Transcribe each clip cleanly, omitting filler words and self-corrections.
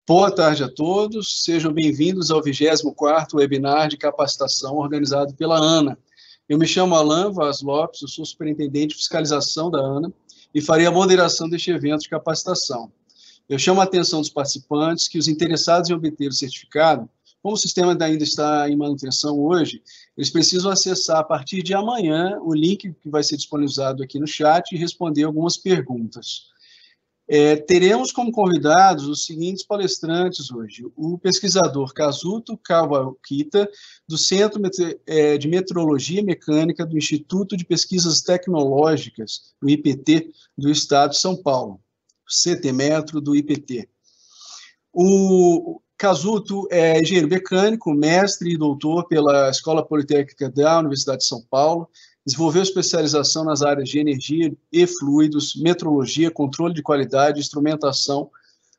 Boa tarde a todos, sejam bem-vindos ao 24º webinar de capacitação organizado pela ANA. Eu me chamo Alan Vaz Lopes, eu sou superintendente de fiscalização da ANA e farei a moderação deste evento de capacitação. Eu chamo a atenção dos participantes que os interessados em obter o certificado, como o sistema ainda está em manutenção hoje, eles precisam acessar a partir de amanhã o link que vai ser disponibilizado aqui no chat e responder algumas perguntas. Teremos como convidados os seguintes palestrantes hoje: o pesquisador Kazuto Kawakita, do Centro de Metrologia Mecânica do Instituto de Pesquisas Tecnológicas, do IPT, do Estado de São Paulo, CTmetro do IPT. O Kazuto é engenheiro mecânico, mestre e doutor pela Escola Politécnica da Universidade de São Paulo. Desenvolveu especialização nas áreas de energia e fluidos, metrologia, controle de qualidade e instrumentação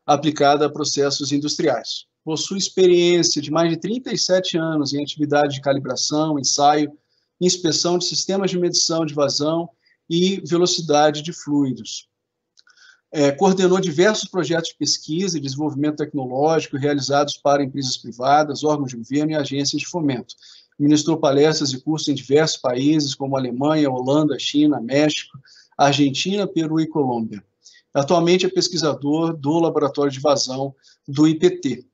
aplicada a processos industriais. Possui experiência de mais de 37 anos em atividade de calibração, ensaio, inspeção de sistemas de medição de vazão e velocidade de fluidos. Coordenou diversos projetos de pesquisa e desenvolvimento tecnológico realizados para empresas privadas, órgãos de governo e agências de fomento. Ministrou palestras e cursos em diversos países, como Alemanha, Holanda, China, México, Argentina, Peru e Colômbia. Atualmente é pesquisador do Laboratório de Vazão do IPT.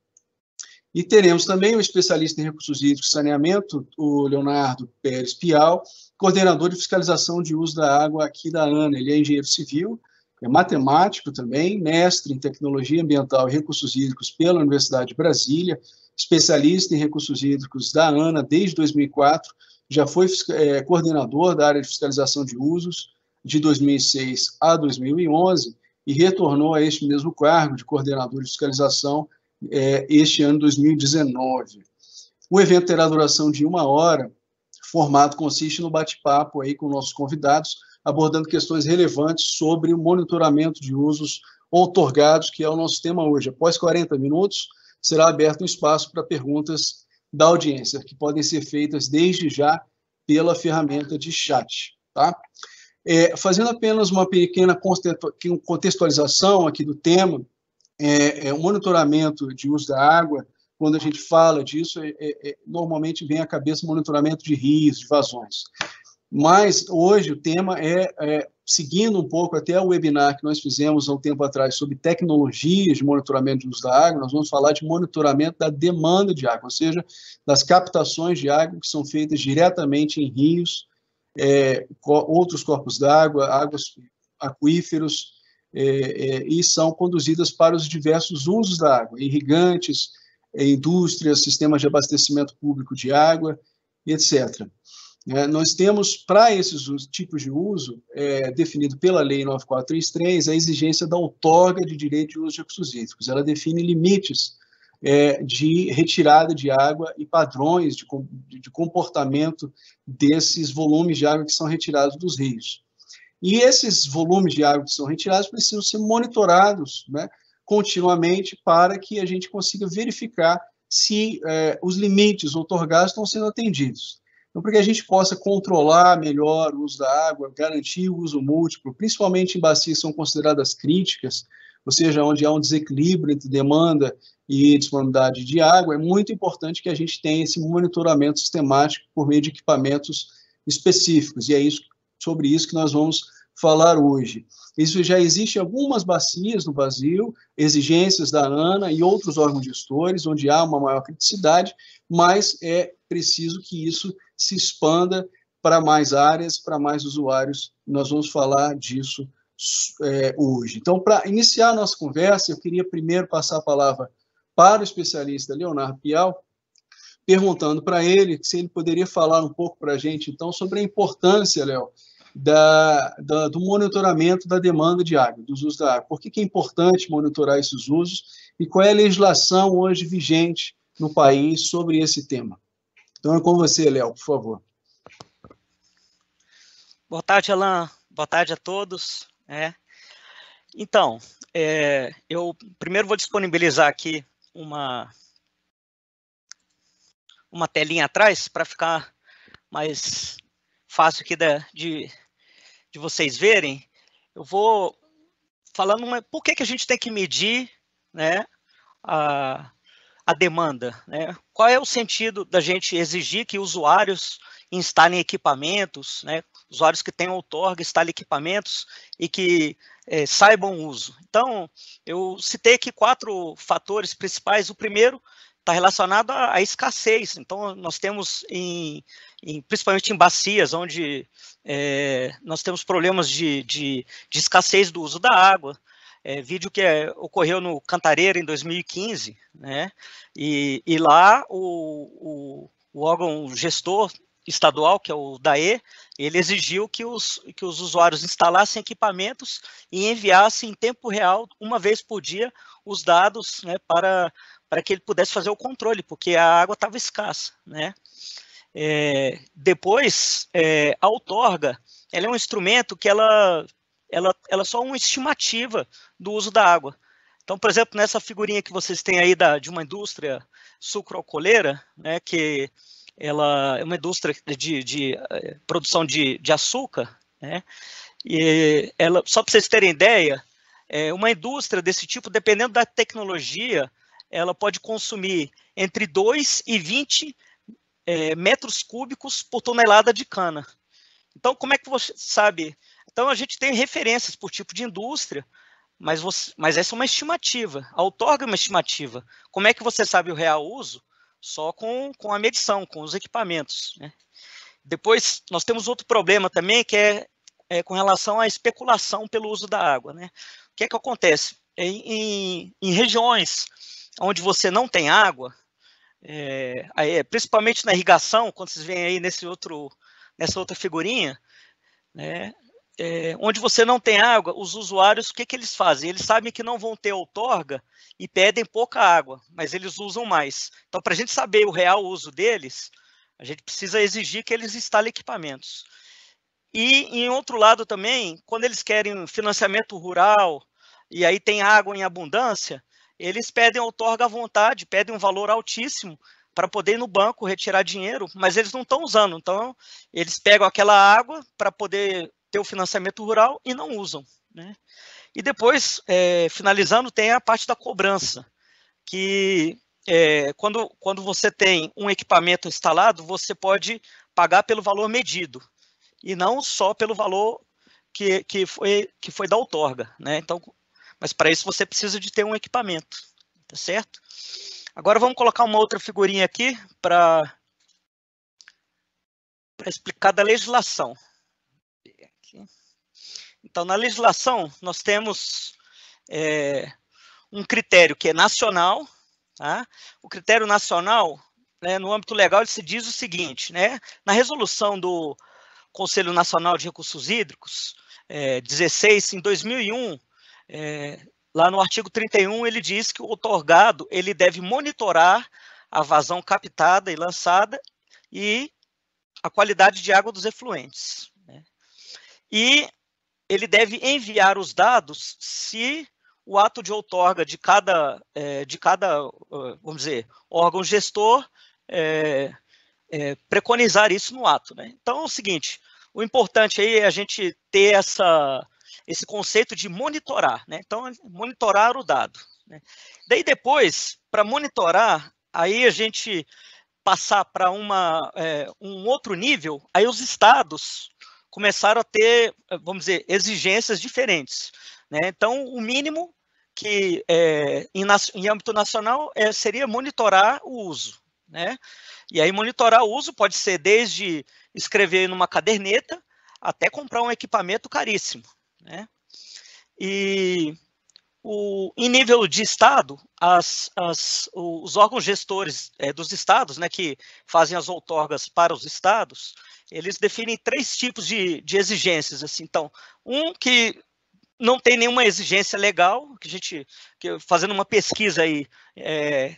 E teremos também o especialista em recursos hídricos e saneamento, o Leonardo Pérez Pial, coordenador de fiscalização de uso da água aqui da ANA. Ele é engenheiro civil, é matemático também, mestre em tecnologia ambiental e recursos hídricos pela Universidade de Brasília, especialista em recursos hídricos da ANA desde 2004, já foi coordenador da área de fiscalização de usos de 2006 a 2011 e retornou a este mesmo cargo de coordenador de fiscalização este ano 2019. O evento terá duração de 1 hora, o formato consiste no bate-papo aí com nossos convidados, abordando questões relevantes sobre o monitoramento de usos outorgados, que é o nosso tema hoje. Após 40 minutos, será aberto um espaço para perguntas da audiência, que podem ser feitas desde já pela ferramenta de chat. Tá? Fazendo apenas uma pequena contextualização aqui do tema, o monitoramento de uso da água, quando a gente fala disso, normalmente vem à cabeça o monitoramento de rios, de vazões. Mas hoje o tema seguindo um pouco até o webinar que nós fizemos há um tempo atrás sobre tecnologias de monitoramento de uso da água, nós vamos falar de monitoramento da demanda de água, ou seja, das captações de água que são feitas diretamente em rios, outros corpos d'água, águas aquíferos, e são conduzidas para os diversos usos da água, irrigantes, indústrias, sistemas de abastecimento público de água, etc. Nós temos, para esses tipos de uso, definido pela Lei 9433, a exigência da outorga de direito de uso de recursos hídricos. Ela define limites de retirada de água e padrões de comportamento desses volumes de água que são retirados dos rios. E esses volumes de água que são retirados precisam ser monitorados, né, continuamente para que a gente consiga verificar se os limites outorgados estão sendo atendidos. Então, para que a gente possa controlar melhor o uso da água, garantir o uso múltiplo, principalmente em bacias que são consideradas críticas, ou seja, onde há um desequilíbrio entre demanda e disponibilidade de água, é muito importante que a gente tenha esse monitoramento sistemático por meio de equipamentos específicos, e é sobre isso que nós vamos falar hoje. Isso já existe em algumas bacias no Brasil, exigências da ANA e outros órgãos gestores, onde há uma maior criticidade, mas é preciso que isso se expanda para mais áreas, para mais usuários. Nós vamos falar disso hoje. Então, para iniciar a nossa conversa, eu queria primeiro passar a palavra para o especialista Leonardo Pial, perguntando para ele se ele poderia falar um pouco para a gente, então, sobre a importância, Léo, do monitoramento da demanda de água, dos usos da água. Por que é importante monitorar esses usos e qual é a legislação hoje vigente no país sobre esse tema? Então, é com você, Léo, por favor. Boa tarde, Alan. Boa tarde a todos. Então, eu primeiro vou disponibilizar aqui uma telinha atrás para ficar mais fácil aqui de vocês verem. Eu vou falando por que a gente tem que medir, né, a demanda, né? Qual é o sentido da gente exigir que usuários instalem equipamentos, né? Usuários que tenham outorga instalem equipamentos e que saibam o uso. Então, eu citei aqui 4 fatores principais. O primeiro está relacionado à escassez. Então, nós temos, principalmente em bacias, onde nós temos problemas de escassez do uso da água. Vídeo que ocorreu no Cantareira em 2015, né? E lá o órgão gestor estadual, que é o DAE, ele exigiu que os usuários instalassem equipamentos e enviassem em tempo real, uma vez por dia, os dados, né, para que ele pudesse fazer o controle, porque a água estava escassa, né? Depois, a outorga, ela é um instrumento que ela é só uma estimativa do uso da água. Então, por exemplo, nessa figurinha que vocês têm aí de uma indústria sucroalcooleira, né, que ela é uma indústria de produção de açúcar, né, e ela, só para vocês terem ideia, uma indústria desse tipo, dependendo da tecnologia, ela pode consumir entre 2 e 20 metros cúbicos por tonelada de cana. Então, como é que você sabe? Então, a gente tem referências por tipo de indústria, mas essa é uma estimativa. A outorga é uma estimativa. Como é que você sabe o real uso? Só com a medição, com os equipamentos, né? Depois, nós temos outro problema também, que é com relação à especulação pelo uso da água, né? O que é que acontece? Em regiões onde você não tem água, principalmente na irrigação, quando vocês veem aí nessa outra figurinha, né, onde você não tem água, os usuários, o que eles fazem? Eles sabem que não vão ter outorga e pedem pouca água, mas eles usam mais. Então, para a gente saber o real uso deles, a gente precisa exigir que eles instalem equipamentos. E, em outro lado também, quando eles querem financiamento rural, e aí tem água em abundância, eles pedem outorga à vontade, pedem um valor altíssimo para poder ir no banco retirar dinheiro, mas eles não estão usando. Então, eles pegam aquela água para poder ter o financiamento rural e não usam, né? E depois, finalizando, tem a parte da cobrança, que quando você tem um equipamento instalado, você pode pagar pelo valor medido, e não só pelo valor que foi da outorga, né? Então, mas para isso você precisa de ter um equipamento, tá certo? Agora vamos colocar uma outra figurinha aqui para explicar da legislação. Então, na legislação, nós temos um critério que é nacional, tá? O critério nacional, né, no âmbito legal, ele se diz o seguinte, né? Na resolução do Conselho Nacional de Recursos Hídricos, 16, em 2001, lá no artigo 31, ele diz que o outorgado ele deve monitorar a vazão captada e lançada e a qualidade de água dos efluentes, né? E ele deve enviar os dados se o ato de outorga de cada vamos dizer, órgão gestor preconizar isso no ato, né? Então é o seguinte, o importante aí é a gente ter esse conceito de monitorar, né? Então, monitorar o dado, né? Daí depois, para monitorar, aí a gente passar para um outro nível, aí os estados começaram a ter, vamos dizer, exigências diferentes, né? Então, o mínimo que em âmbito nacional seria monitorar o uso, né? E aí monitorar o uso pode ser desde escrever numa caderneta até comprar um equipamento caríssimo, né? E em nível de estado, os órgãos gestores dos estados, né, que fazem as outorgas para os estados, eles definem 3 tipos de exigências, assim. Então, que não tem nenhuma exigência legal, fazendo uma pesquisa aí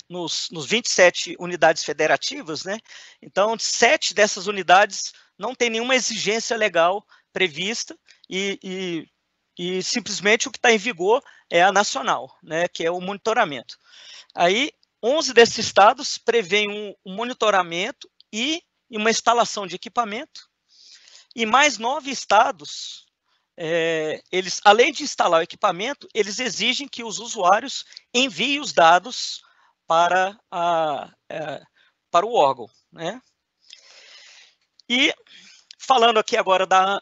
nos 27 unidades federativas, né? Então, 7 dessas unidades não tem nenhuma exigência legal prevista e simplesmente o que está em vigor é a nacional, né? Que é o monitoramento. Aí, 11 desses estados prevêem um monitoramento e uma instalação de equipamento, e mais 9 estados eles, além de instalar o equipamento, eles exigem que os usuários enviem os dados para, para o órgão, né? E falando aqui agora da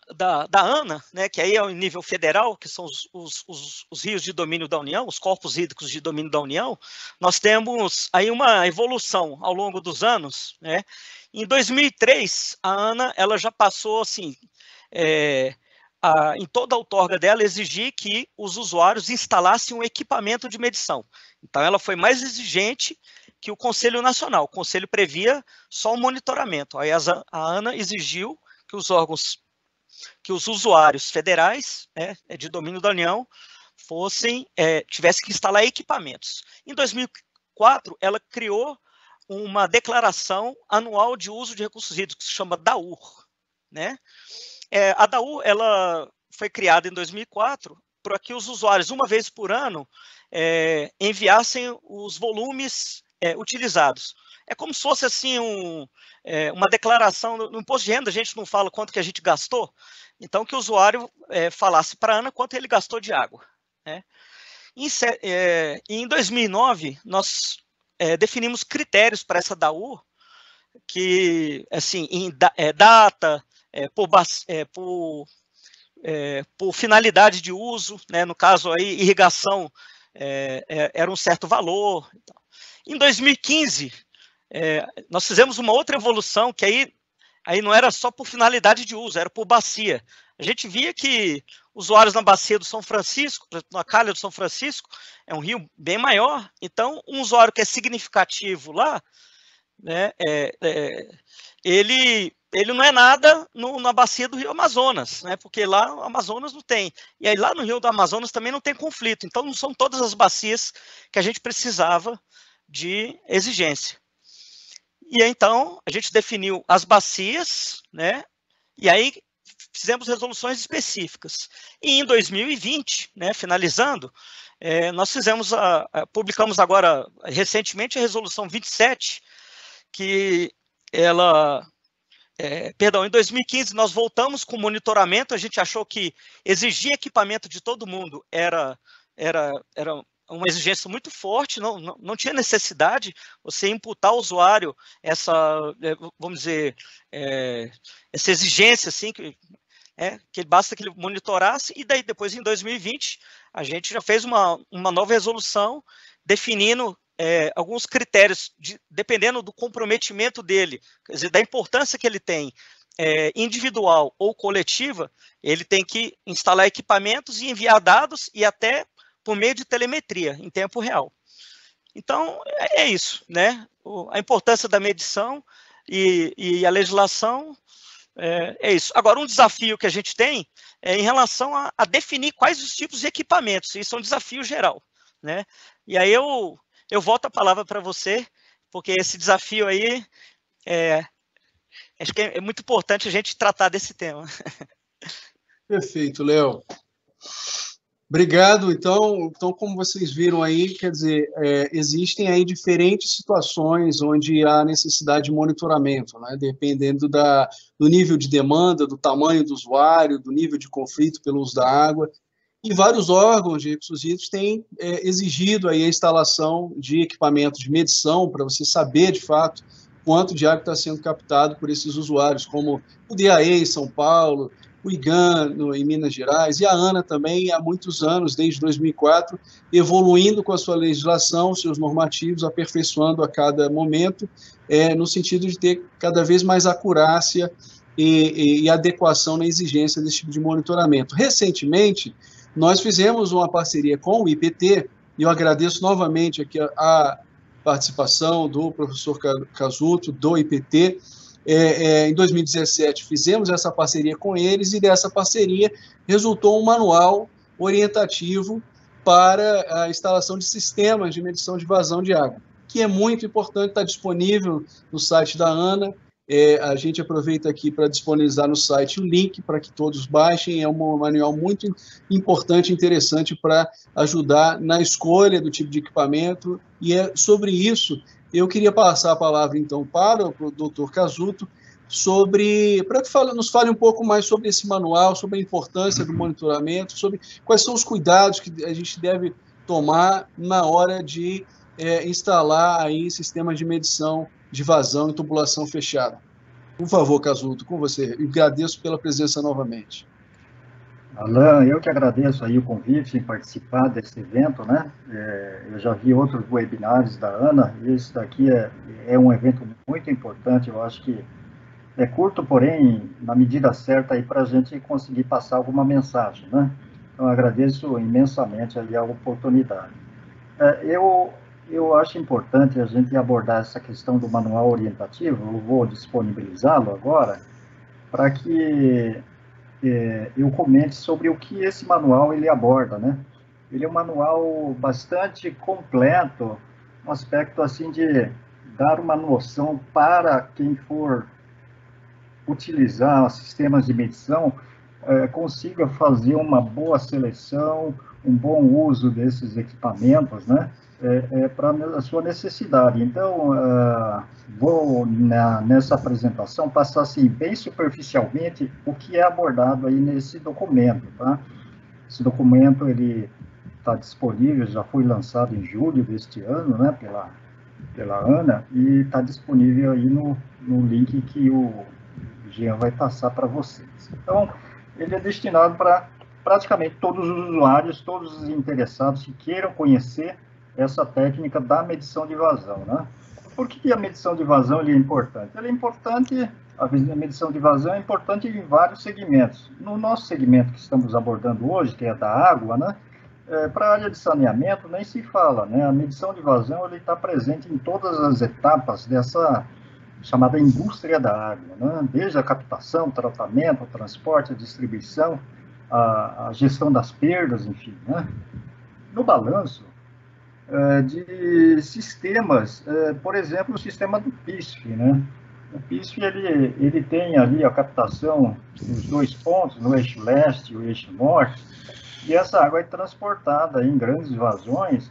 ANA, né, que aí é o nível federal, que são os rios de domínio da União, os corpos hídricos de domínio da União, nós temos aí uma evolução ao longo dos anos, né? Em 2003, a ANA ela já passou assim, em toda a outorga dela, exigir que os usuários instalassem um equipamento de medição. Então, ela foi mais exigente que o Conselho Nacional. O Conselho previa só o monitoramento. Aí a ANA exigiu que os órgãos, que os usuários federais, né, de domínio da União, tivessem que instalar equipamentos. Em 2004, ela criou uma declaração anual de uso de recursos hídricos, que se chama DAUR, né? A DAUR ela foi criada em 2004 para que os usuários, uma vez por ano, enviassem os volumes utilizados. É como se fosse assim uma declaração no imposto de renda, a gente não fala quanto que a gente gastou, então que o usuário falasse para a ANA quanto ele gastou de água, né? Em 2009, nós definimos critérios para essa DAUR, que, assim, em data, por finalidade de uso, né? No caso aí, irrigação era um certo valor. Em 2015, nós fizemos uma outra evolução, que aí não era só por finalidade de uso, era por bacia. A gente via que usuários na bacia do São Francisco, na calha do São Francisco, é um rio bem maior, então um usuário que é significativo lá, né, ele não é nada na bacia do Rio Amazonas, né, porque lá o Amazonas não tem. E aí lá no Rio do Amazonas também não tem conflito. Então não são todas as bacias que a gente precisava de exigência. E aí, então a gente definiu as bacias, né, e aí fizemos resoluções específicas. E em 2020, né, finalizando, nós publicamos agora recentemente a resolução 27, que ela... perdão, em 2015 nós voltamos com monitoramento, a gente achou que exigir equipamento de todo mundo era uma exigência muito forte, não tinha necessidade você imputar ao usuário vamos dizer, essa exigência, assim, que basta que ele monitorasse, e daí depois em 2020 a gente já fez uma nova resolução definindo alguns critérios, dependendo do comprometimento dele, quer dizer, da importância que ele tem, individual ou coletiva, ele tem que instalar equipamentos e enviar dados, e até por meio de telemetria, em tempo real. Então, é isso, né? A importância da medição e a legislação é isso. Agora, um desafio que a gente tem é em relação a definir quais os tipos de equipamentos, isso é um desafio geral, né? E aí eu volto a palavra para você, porque esse desafio aí, acho que é muito importante a gente tratar desse tema. Perfeito, Léo. Obrigado. Então, como vocês viram aí, quer dizer, existem aí diferentes situações onde há necessidade de monitoramento, né? Dependendo do nível de demanda, do tamanho do usuário, do nível de conflito pelo uso da água. E vários órgãos de recursos hídricos têm exigido aí a instalação de equipamentos de medição para você saber, de fato, quanto de água está sendo captado por esses usuários, como o DAE em São Paulo, o IGAN em Minas Gerais, e a ANA também há muitos anos, desde 2004, evoluindo com a sua legislação, seus normativos, aperfeiçoando a cada momento, no sentido de ter cada vez mais acurácia e adequação na exigência desse tipo de monitoramento. Recentemente, nós fizemos uma parceria com o IPT, e eu agradeço novamente aqui a participação do professor Casuto, do IPT. Em 2017, fizemos essa parceria com eles, e dessa parceria resultou um manual orientativo para a instalação de sistemas de medição de vazão de água, que é muito importante, está disponível no site da ANA. A gente aproveita aqui para disponibilizar no site o link para que todos baixem. É um manual muito importante e interessante para ajudar na escolha do tipo de equipamento, e sobre isso eu queria passar a palavra, então, para o doutor Casuto, para que nos fale um pouco mais sobre esse manual, sobre a importância do monitoramento, sobre quais são os cuidados que a gente deve tomar na hora de instalar aí sistemas de medição de vazão e tubulação fechada. Por favor, Casuto, com você. E agradeço pela presença novamente. Alan, eu que agradeço aí o convite em participar desse evento, né? Eu já vi outros webinars da ANA, e esse daqui é um evento muito importante. Eu acho que é curto, porém, na medida certa aí para a gente conseguir passar alguma mensagem, né? Então, agradeço imensamente ali a oportunidade. Eu acho importante a gente abordar essa questão do manual orientativo. Eu vou disponibilizá-lo agora para que eu comente sobre o que esse manual ele aborda, né? Ele é um manual bastante completo, um aspecto assim de dar uma noção para quem for utilizar sistemas de medição, consiga fazer uma boa seleção, um bom uso desses equipamentos, né? Para a sua necessidade. Então, vou, nessa apresentação, passar assim, bem superficialmente o que é abordado aí nesse documento, tá? Esse documento, ele está disponível, já foi lançado em julho deste ano, né, pela ANA, e está disponível aí no link que o Jean vai passar para vocês. Então, ele é destinado para praticamente todos os usuários, todos os interessados que queiram conhecer essa técnica da medição de vazão, né? Por que a medição de vazão é importante? Ela é importante, a medição de vazão é importante em vários segmentos. No nosso segmento que estamos abordando hoje, que é da água, né? Para a área de saneamento, nem se fala, né? A medição de vazão está presente em todas as etapas dessa chamada indústria da água, né? Desde a captação, tratamento, transporte, a distribuição, a gestão das perdas, enfim, né? No balanço de sistemas, por exemplo, o sistema do PISF, né? O PISF, ele tem ali a captação dos 2 pontos, no eixo leste e o eixo norte, e essa água é transportada em grandes vazões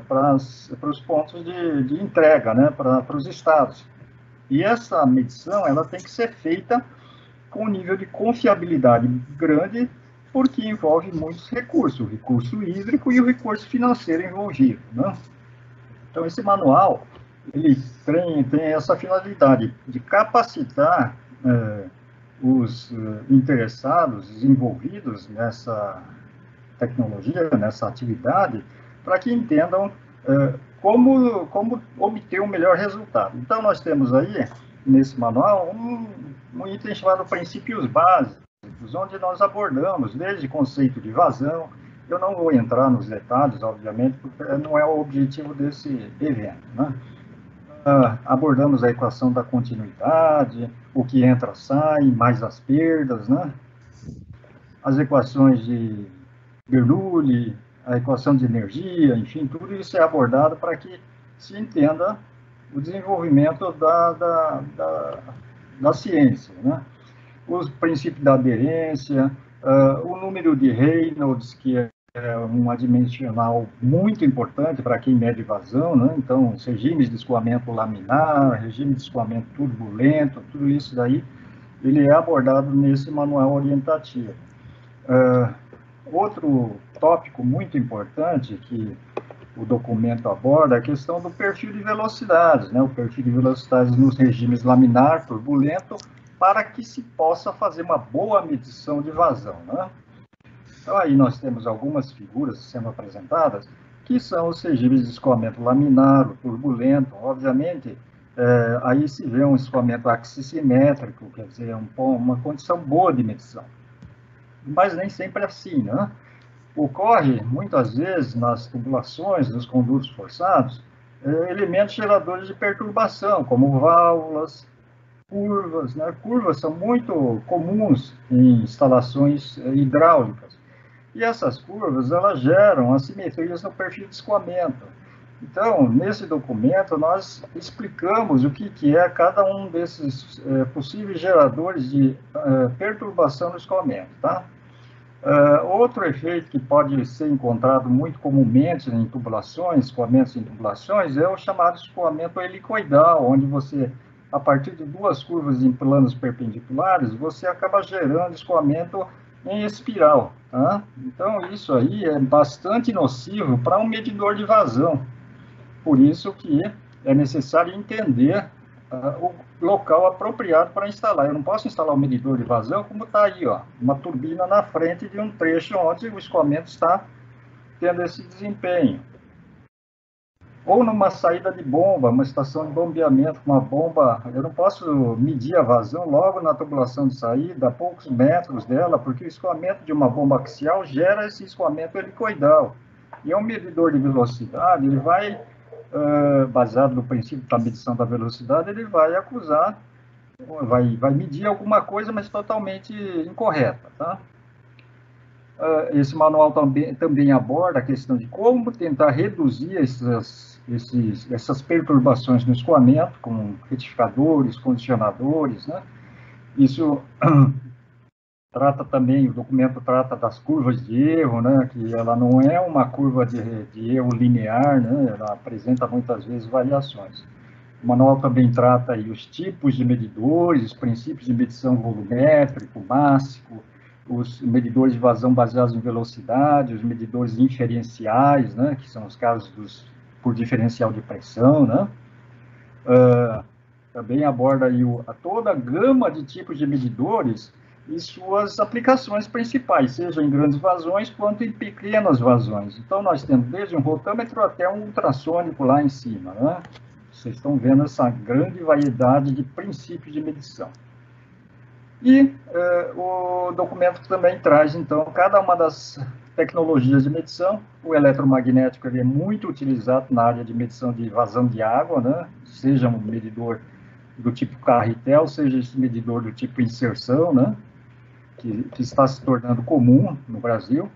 para os pontos de entrega, né? Para os estados. E essa medição, ela tem que ser feita com um nível de confiabilidade grande, porque envolve muitos recursos, o recurso hídrico e o recurso financeiro envolvido, né? Então, esse manual, ele tem essa finalidade de capacitar os interessados, os envolvidos nessa tecnologia, nessa atividade, para que entendam como obter o melhor resultado. Então, nós temos aí, nesse manual, um item chamado princípios básicos, onde nós abordamos desde conceito de vazão. Eu não vou entrar nos detalhes, obviamente, porque não é o objetivo desse evento, né? Abordamos a equação da continuidade, o que entra, sai, mais as perdas, né? As equações de Bernoulli, a equação de energia, enfim, tudo isso é abordado para que se entenda o desenvolvimento da ciência, né? Os princípios da aderência, o número de Reynolds, que é um adimensional muito importante para quem mede vazão, né? Então, os regimes de escoamento laminar, regime de escoamento turbulento, tudo isso daí, ele é abordado nesse manual orientativo. Outro tópico muito importante que o documento aborda é a questão do perfil de velocidades, né? O perfil de velocidades nos regimes laminar, turbulento, para que se possa fazer uma boa medição de vazão, né? Então, aí nós temos algumas figuras sendo apresentadas, que são os regimes de escoamento laminar, o turbulento. Obviamente, aí se vê um escoamento axissimétrico, quer dizer, uma condição boa de medição. Mas nem sempre é assim, né? Ocorre, muitas vezes, nas tubulações, nos condutos forçados, elementos geradores de perturbação, como válvulas, curvas, né? Curvas são muito comuns em instalações hidráulicas. E essas curvas, elas geram assimetrias no perfil de escoamento. Então, nesse documento, nós explicamos o que é cada um desses possíveis geradores de perturbação no escoamento, tá? Outro efeito que pode ser encontrado muito comumente em tubulações, escoamentos em tubulações, é o chamado escoamento helicoidal, onde você a partir de duas curvas em planos perpendiculares, você acaba gerando escoamento em espiral. Tá? Então, isso aí é bastante nocivo para um medidor de vazão. Por isso que é necessário entender o local apropriado para instalar. Eu não posso instalar um medidor de vazão como está aí, ó, uma turbina na frente de um trecho onde o escoamento está tendo esse desempenho. Ou numa saída de bomba, uma estação de bombeamento com uma bomba, eu não posso medir a vazão logo na tubulação de saída, a poucos metros dela, porque o escoamento de uma bomba axial gera esse escoamento helicoidal. E é um medidor de velocidade, ele vai, baseado no princípio da medição da velocidade, ele vai acusar, vai medir alguma coisa, mas totalmente incorreta, tá? Esse manual também aborda a questão de como tentar reduzir essas perturbações no escoamento, com retificadores, condicionadores, né? Isso trata também, o documento trata das curvas de erro, né? Que ela não é uma curva de erro linear, né? Ela apresenta muitas vezes variações. O manual também trata aí os tipos de medidores, os princípios de medição volumétrico, mássico, os medidores de vazão baseados em velocidade, os medidores inferenciais, né, que são os casos por diferencial de pressão, né? Também aborda aí toda a gama de tipos de medidores e suas aplicações principais, seja em grandes vazões quanto em pequenas vazões. Então, nós temos desde um rotâmetro até um ultrassônico lá em cima, né? Vocês estão vendo essa grande variedade de princípios de medição. E o documento também traz, então, cada uma das tecnologias de medição. O eletromagnético ele é muito utilizado na área de medição de vazão de água, né? Seja um medidor do tipo Carretel, seja esse medidor do tipo inserção, né? Que está se tornando comum no Brasil.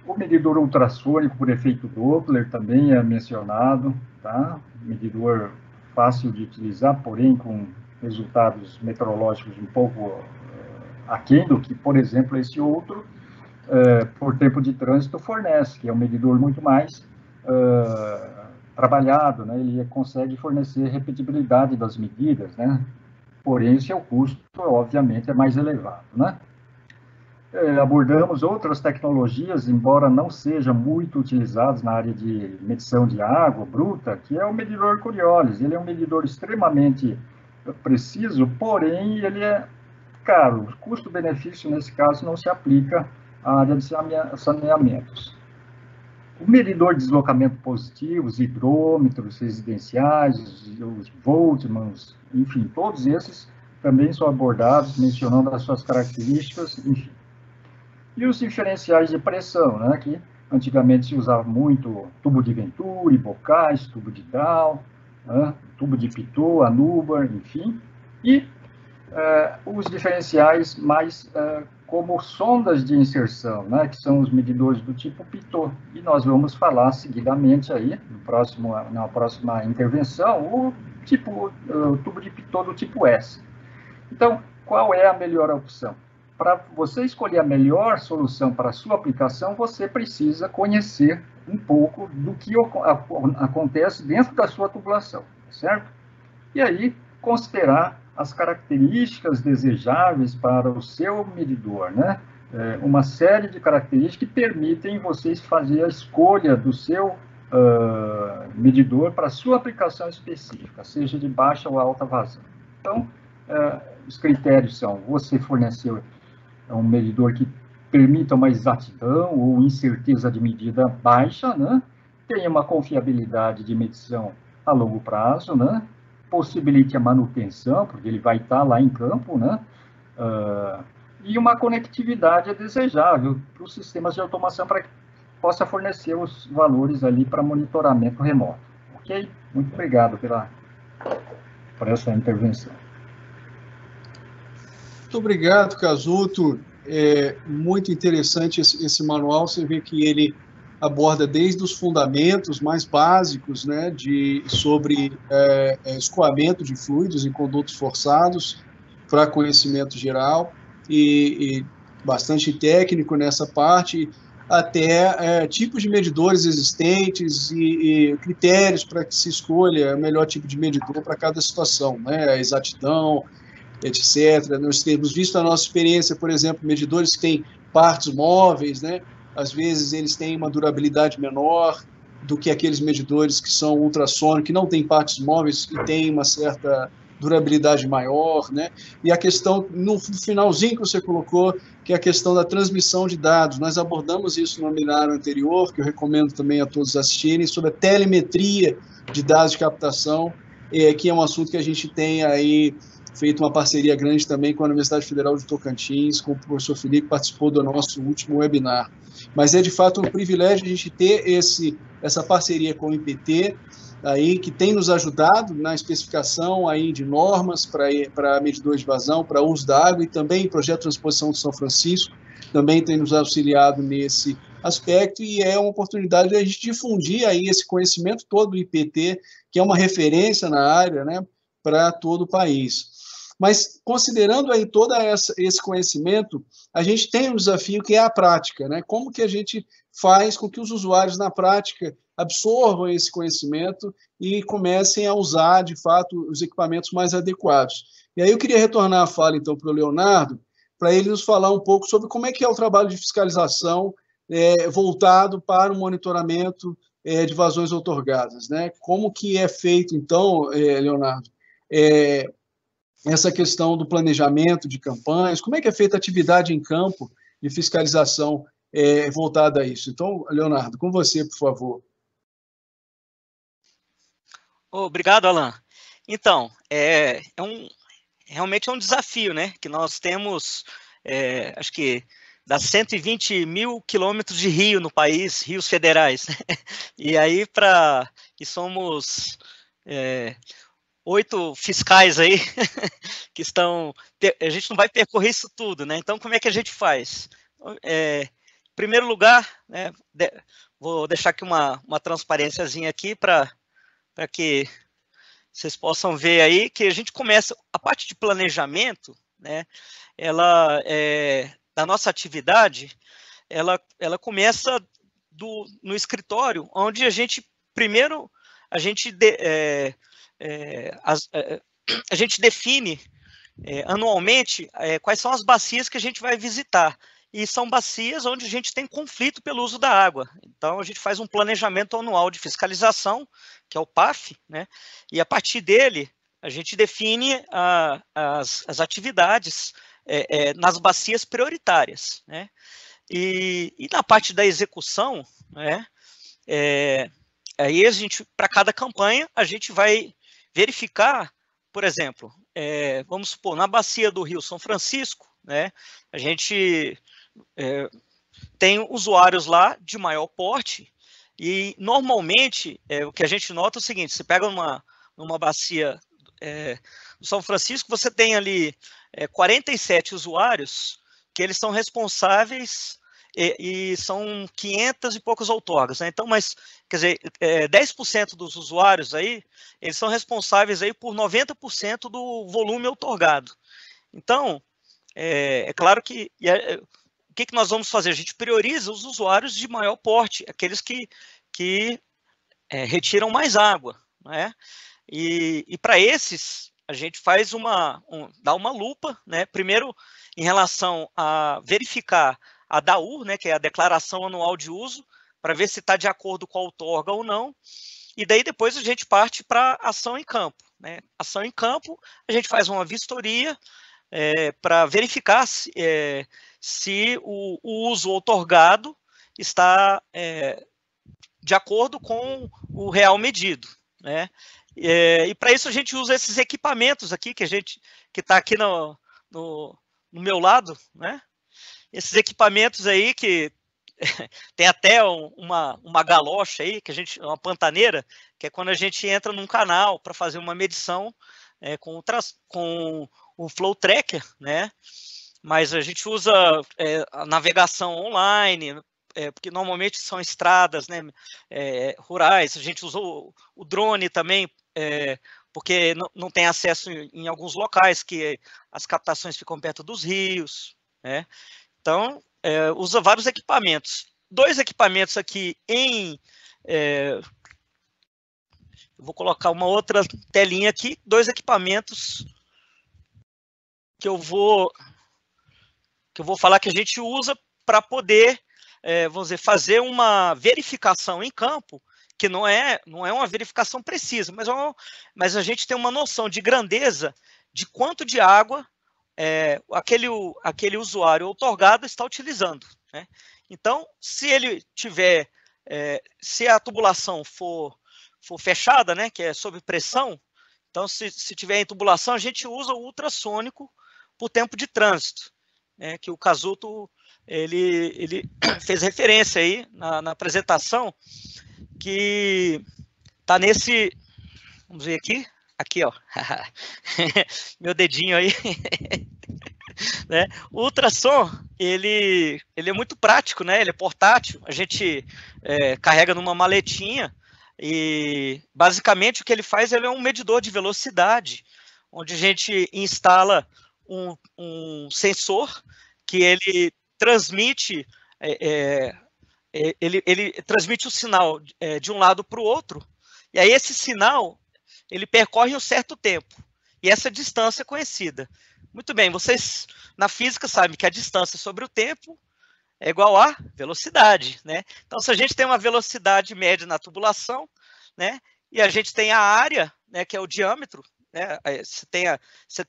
O medidor ultrassônico por efeito Doppler também é mencionado, tá? Medidor fácil de utilizar, porém com resultados meteorológicos um pouco aquém do que, por exemplo, esse outro, por tempo de trânsito, fornece, que é um medidor muito mais trabalhado, né? Ele consegue fornecer repetibilidade das medidas, né? Porém, o seu custo, obviamente, é mais elevado, né? Abordamos outras tecnologias, embora não sejam muito utilizadas na área de medição de água bruta, que é o medidor Coriolis. Ele é um medidor extremamente preciso, porém ele é caro. O custo-benefício, nesse caso, não se aplica à área de saneamentos. O medidor de deslocamento positivo, os hidrômetros residenciais, os Voltmans, enfim, todos esses também são abordados, mencionando as suas características, enfim. E os diferenciais de pressão, né, que antigamente se usava muito tubo de Venturi, bocais, tubo de Dow, né, tubo de Pitot, Anubar, enfim. E os diferenciais mais como sondas de inserção, né, que são os medidores do tipo Pitot. E nós vamos falar seguidamente aí, na próxima intervenção, o tubo de Pitot do tipo S. Então, qual é a melhor opção? Para você escolher a melhor solução para a sua aplicação, você precisa conhecer um pouco do que acontece dentro da sua tubulação, certo? E aí, considerar as características desejáveis para o seu medidor, né? Uma série de características que permitem vocês fazer a escolha do seu medidor para a sua aplicação específica, seja de baixa ou alta vazão. Então, os critérios são: você fornecer um medidor que permita uma exatidão ou incerteza de medida baixa, né? Tenha uma confiabilidade de medição a longo prazo, né? Possibilite a manutenção, porque ele vai estar lá em campo, né? E uma conectividade é desejável para os sistemas de automação para que possa fornecer os valores ali para monitoramento remoto. Ok? Muito obrigado por essa intervenção. Muito obrigado, Casuto. É muito interessante esse manual. Você vê que ele aborda desde os fundamentos mais básicos, né, sobre escoamento de fluidos em condutos forçados, para conhecimento geral, e bastante técnico nessa parte, até tipos de medidores existentes e critérios para que se escolha o melhor tipo de medidor para cada situação, né? A exatidão, etc. Nós temos visto a nossa experiência, por exemplo, medidores que têm partes móveis, né? Às vezes eles têm uma durabilidade menor do que aqueles medidores que são ultrassônicos, que não têm partes móveis e têm uma certa durabilidade maior, né? E a questão, no finalzinho que você colocou, que é a questão da transmissão de dados. Nós abordamos isso no webinar anterior, que eu recomendo também a todos assistirem, sobre a telemetria de dados de captação, que é um assunto que a gente tem aí feito uma parceria grande também com a Universidade Federal de Tocantins, com o professor Felipe, que participou do nosso último webinar. Mas é, de fato, um privilégio a gente ter essa parceria com o IPT, aí, que tem nos ajudado na especificação aí de normas para medidores de vazão, para uso da água, e também o projeto de transposição de São Francisco também tem nos auxiliado nesse aspecto, e é uma oportunidade de a gente difundir aí esse conhecimento todo do IPT, que é uma referência na área, né, para todo o país. Mas, considerando aí todo esse conhecimento, a gente tem um desafio que é a prática, né? Como que a gente faz com que os usuários, na prática, absorvam esse conhecimento e comecem a usar, de fato, os equipamentos mais adequados. E aí eu queria retornar a fala, então, para o Leonardo, para ele nos falar um pouco sobre como é que é o trabalho de fiscalização voltado para o monitoramento de vazões outorgadas, né? Como que é feito, então, Leonardo, essa questão do planejamento de campanhas, como é que é feita a atividade em campo de fiscalização voltada a isso? Então, Leonardo, com você, por favor. Obrigado, Alan. Então, realmente é um desafio, né? Que nós temos, acho que dá 120 mil quilômetros de rio no país, rios federais. E aí, e somos 8 fiscais aí que estão... A gente não vai percorrer isso tudo, né? Então, como é que a gente faz? Em primeiro lugar, né, vou deixar aqui uma transparênciazinha aqui para que vocês possam ver aí que a gente começa... A parte de planejamento, né, da nossa atividade, ela começa no escritório, onde a gente, primeiro, a gente define anualmente quais são as bacias que a gente vai visitar. E são bacias onde a gente tem conflito pelo uso da água. Então, a gente faz um planejamento anual de fiscalização, que é o PAF, né? E a partir dele, a gente define as atividades nas bacias prioritárias, né? E na parte da execução, né? Aí a gente, para cada campanha, a gente vai verificar, por exemplo, vamos supor, na bacia do Rio São Francisco, né, a gente tem usuários lá de maior porte, e normalmente o que a gente nota é o seguinte: você pega numa bacia do São Francisco, você tem ali 47 usuários que eles são responsáveis e são 500 e poucos outorgas, né? Então, mas, quer dizer, 10% dos usuários aí, eles são responsáveis aí por 90% do volume outorgado. Então, é claro que o que nós vamos fazer? A gente prioriza os usuários de maior porte, aqueles que retiram mais água, né? E para esses, a gente faz dá uma lupa, né? Primeiro, em relação a verificar a DAUR, né, que é a Declaração Anual de Uso, para ver se está de acordo com a outorga ou não, e daí depois a gente parte para ação em campo, né? Ação em campo, a gente faz uma vistoria para verificar se o uso outorgado está de acordo com o real medido, né? E para isso a gente usa esses equipamentos aqui, que está aqui no meu lado, né? Esses equipamentos aí que tem até uma galocha aí, uma pantaneira, que é quando a gente entra num canal para fazer uma medição com o Flow Tracker, né? Mas a gente usa a navegação online, porque normalmente são estradas, né, rurais. A gente usou o drone também, porque não tem acesso em alguns locais que as captações ficam perto dos rios, né? Então, usa vários equipamentos. dois equipamentos aqui eu vou colocar uma outra telinha aqui, dois equipamentos que eu vou falar que a gente usa para poder, vamos dizer, fazer uma verificação em campo, que não é uma verificação precisa, mas a gente tem uma noção de grandeza de quanto de água aquele usuário outorgado está utilizando, né? Então, se ele tiver, se a tubulação for fechada, né, que é sob pressão, então se tiver em tubulação, a gente usa o ultrassônico por tempo de trânsito, né, que o Casuto ele fez referência aí na apresentação, que está nesse, vamos ver aqui ó, meu dedinho aí, né? O ultrassom, ele é muito prático, né? Ele é portátil, a gente carrega numa maletinha e basicamente o que ele faz, ele é um medidor de velocidade, onde a gente instala um sensor que ele transmite ele transmite o sinal de um lado para o outro, e aí esse sinal ele percorre um certo tempo, e essa distância é conhecida. Muito bem, vocês na física sabem que a distância sobre o tempo é igual a velocidade, né? Então, se a gente tem uma velocidade média na tubulação, né, e a gente tem a área, né, que é o diâmetro, né, você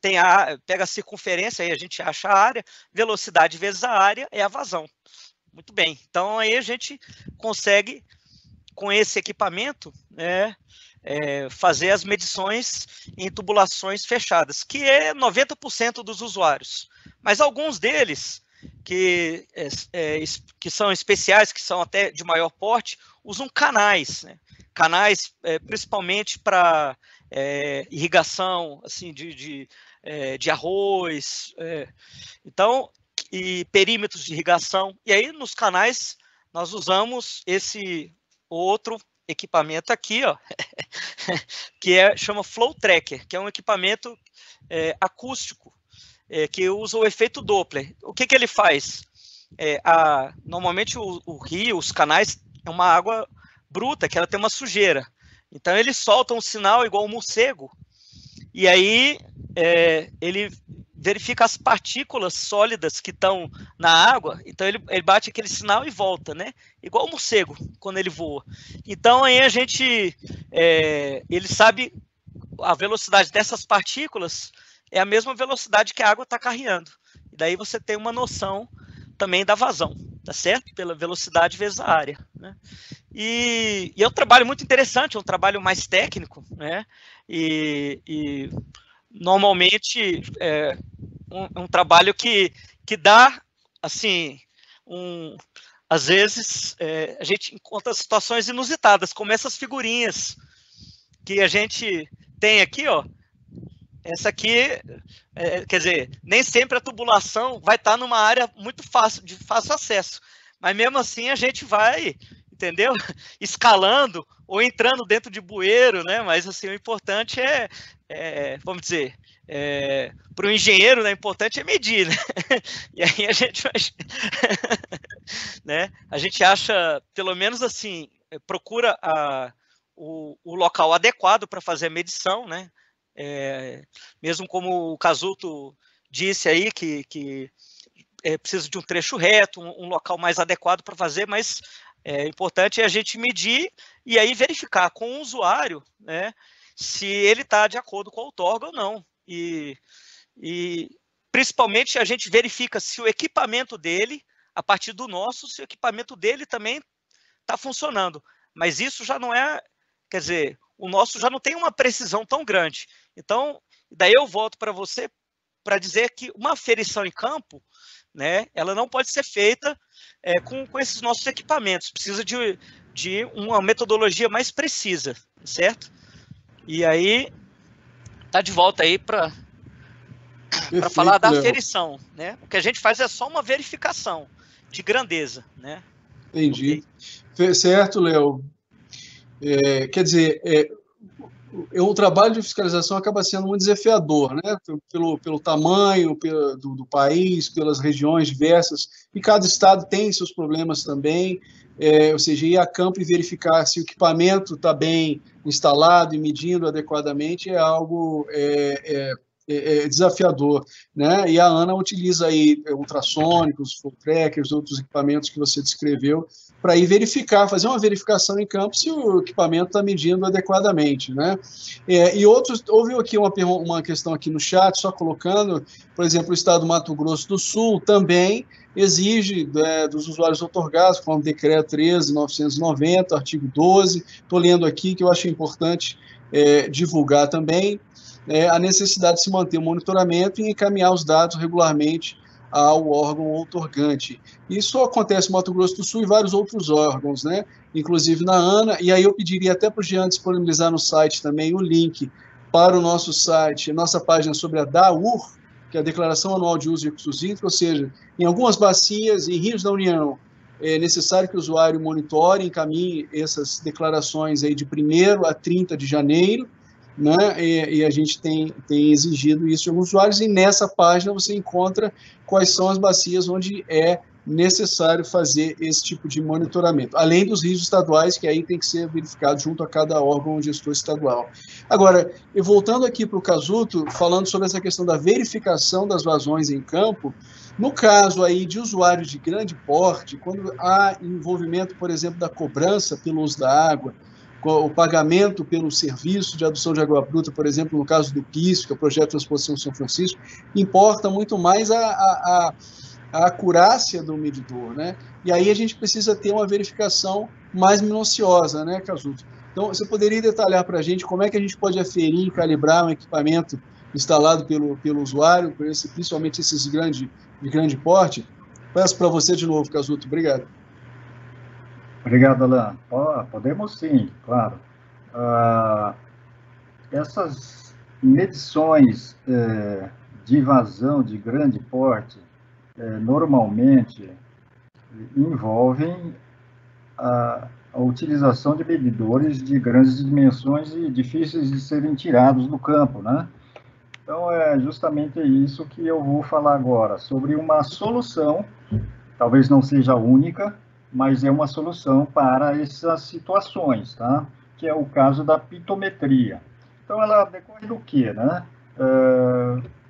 pega a circunferência, aí a gente acha a área, velocidade vezes a área é a vazão. Muito bem, então aí a gente consegue, com esse equipamento, né, fazer as medições em tubulações fechadas, que é 90% dos usuários. Mas alguns deles, que são especiais, que são até de maior porte, usam canais, né? Canais principalmente para irrigação assim, de arroz, então, e perímetros de irrigação. E aí, nos canais, nós usamos esse outro equipamento aqui, ó, que chama Flow Tracker, que é um equipamento acústico, que usa o efeito Doppler. O que ele faz? Normalmente o rio, os canais, é uma água bruta, que ela tem uma sujeira. Então ele solta um sinal igual um morcego, e aí ele verifica as partículas sólidas que estão na água, então ele bate aquele sinal e volta, né? Igual o morcego, quando ele voa. Então aí ele sabe a velocidade dessas partículas é a mesma velocidade que a água está carreando. E daí você tem uma noção também da vazão, tá certo? Pela velocidade vezes a área, né? E é um trabalho muito interessante, é um trabalho mais técnico, né? E normalmente é um trabalho que dá, assim, às vezes a gente encontra situações inusitadas, como essas figurinhas que a gente tem aqui, ó. Essa aqui, quer dizer, nem sempre a tubulação vai estar numa área muito fácil, de fácil acesso, mas mesmo assim a gente vai, entendeu? Escalando ou entrando dentro de bueiro, né? Mas assim, o importante vamos dizer, para o engenheiro, né, o importante é medir, né? E aí a gente né? A gente acha, pelo menos assim, procura o local adequado para fazer a medição, né? Mesmo como o Casuto disse aí, que precisa de um trecho reto, um local mais adequado para fazer, mas importante é a gente medir e aí verificar com o usuário, né, se ele está de acordo com a outorga ou não. E principalmente a gente verifica se o equipamento dele, a partir do nosso, se o equipamento dele também está funcionando. Mas isso já não quer dizer, o nosso já não tem uma precisão tão grande. Então, daí eu volto para você para dizer que uma aferição em campo, né, ela não pode ser feita com esses nossos equipamentos. Precisa de uma metodologia mais precisa, certo? E aí, tá de volta aí para falar da aferição, né? O que a gente faz é só uma verificação de grandeza, né? Entendi. Okay. Certo, Léo. Quer dizer, o trabalho de fiscalização acaba sendo muito desafiador, né? Pelo tamanho do país, pelas regiões diversas, e cada estado tem seus problemas também, ou seja, ir a campo e verificar se o equipamento está bem instalado e medindo adequadamente é algo desafiador, né? E a ANA utiliza aí ultrassônicos, full trackers, outros equipamentos que você descreveu, para ir verificar, fazer uma verificação em campo se o equipamento está medindo adequadamente, né? E outros, houve aqui uma questão aqui no chat, só colocando, por exemplo, o estado do Mato Grosso do Sul também exige dos usuários outorgados, com o decreto 13.990, artigo 12, estou lendo aqui, que eu acho importante divulgar também, a necessidade de se manter o monitoramento e encaminhar os dados regularmente ao órgão outorgante. Isso acontece no Mato Grosso do Sul e vários outros órgãos, né? Inclusive na ANA, e aí eu pediria até para o Jean disponibilizar no site também o link para o nosso site, nossa página sobre a DAUR, que é a Declaração Anual de Uso de Recursos Hídricos, ou seja, em algumas bacias, em rios da União, é necessário que o usuário monitore e encaminhe essas declarações aí de 1º a 30 de janeiro, né? E a gente tem exigido isso de alguns usuários, e nessa página você encontra quais são as bacias onde é necessário fazer esse tipo de monitoramento, além dos rios estaduais, que aí tem que ser verificado junto a cada órgão gestor estadual. Agora, voltando aqui para o Casuto, falando sobre essa questão da verificação das vazões em campo, no caso aí de usuários de grande porte, quando há envolvimento, por exemplo, da cobrança pelo uso da água, o pagamento pelo serviço de adução de água bruta, por exemplo, no caso do PIS, que é o Projeto de Transposição São Francisco, importa muito mais a acurácia do medidor, né? E aí a gente precisa ter uma verificação mais minuciosa, né, Casuto? Então, você poderia detalhar para a gente como é que a gente pode aferir e calibrar um equipamento instalado pelo usuário, principalmente esses de grande porte? Peço para você de novo, Casuto. Obrigado. Obrigado, Alan. Podemos sim, claro. Essas medições de vazão de grande porte normalmente envolvem a utilização de medidores de grandes dimensões e difíceis de serem tirados do campo, né? Então, é justamente isso que eu vou falar agora, sobre uma solução, talvez não seja a única, mas é uma solução para essas situações, tá? Que é o caso da pitometria. Então, ela decorre do quê, né?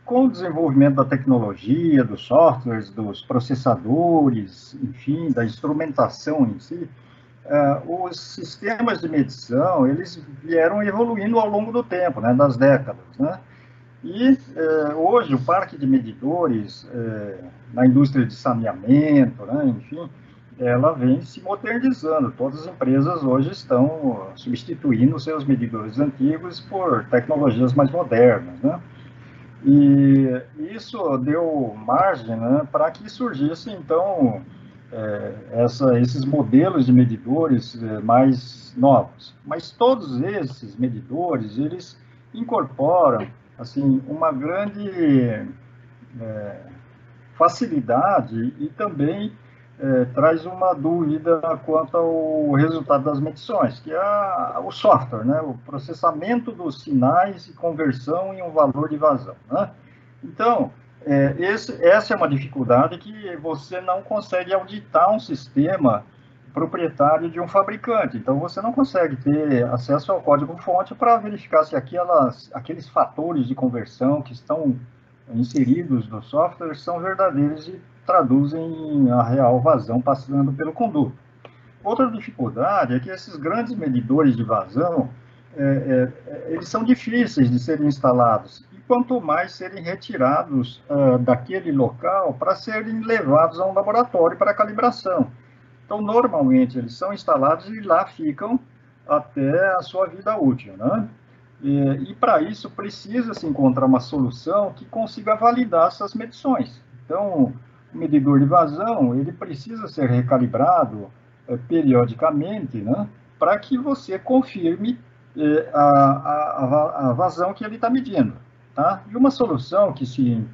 Com o desenvolvimento da tecnologia, dos softwares, dos processadores, enfim, da instrumentação em si, os sistemas de medição, eles vieram evoluindo ao longo do tempo, né, das décadas, né? E hoje o parque de medidores na indústria de saneamento, né, enfim, ela vem se modernizando. Todas as empresas hoje estão substituindo seus medidores antigos por tecnologias mais modernas, né? E isso deu margem, né, para que surgissem, então, esses modelos de medidores mais novos. Mas todos esses medidores, eles incorporam assim, uma grande facilidade e também traz uma dúvida quanto ao resultado das medições, que é o software, né? O processamento dos sinais e conversão em um valor de vazão, né? Então, essa é uma dificuldade que você não consegue auditar um sistema proprietário de um fabricante. Então, você não consegue ter acesso ao código-fonte para verificar se aqueles fatores de conversão que estão inseridos no software são verdadeiros e traduzem a real vazão passando pelo conduto. Outra dificuldade é que esses grandes medidores de vazão, eles são difíceis de serem instalados, e quanto mais serem retirados daquele local para serem levados a um laboratório para calibração. Então, normalmente, eles são instalados e lá ficam até a sua vida útil, né? E para isso, precisa-se encontrar uma solução que consiga validar essas medições. Então, o medidor de vazão, ele precisa ser recalibrado periodicamente, né? Para que você confirme a vazão que ele está medindo, tá? E uma solução que se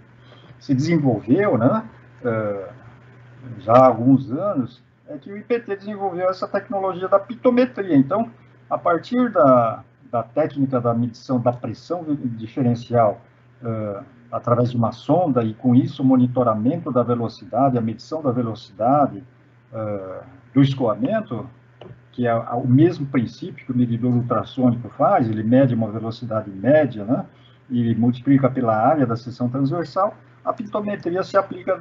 desenvolveu, né? Já há alguns anos, é que o IPT desenvolveu essa tecnologia da pitometria. Então, a partir da da técnica da medição da pressão diferencial através de uma sonda, e com isso o monitoramento da velocidade, a medição da velocidade do escoamento, que é o mesmo princípio que o medidor ultrassônico faz, ele mede uma velocidade média, né, e multiplica pela área da seção transversal, a pitometria se aplica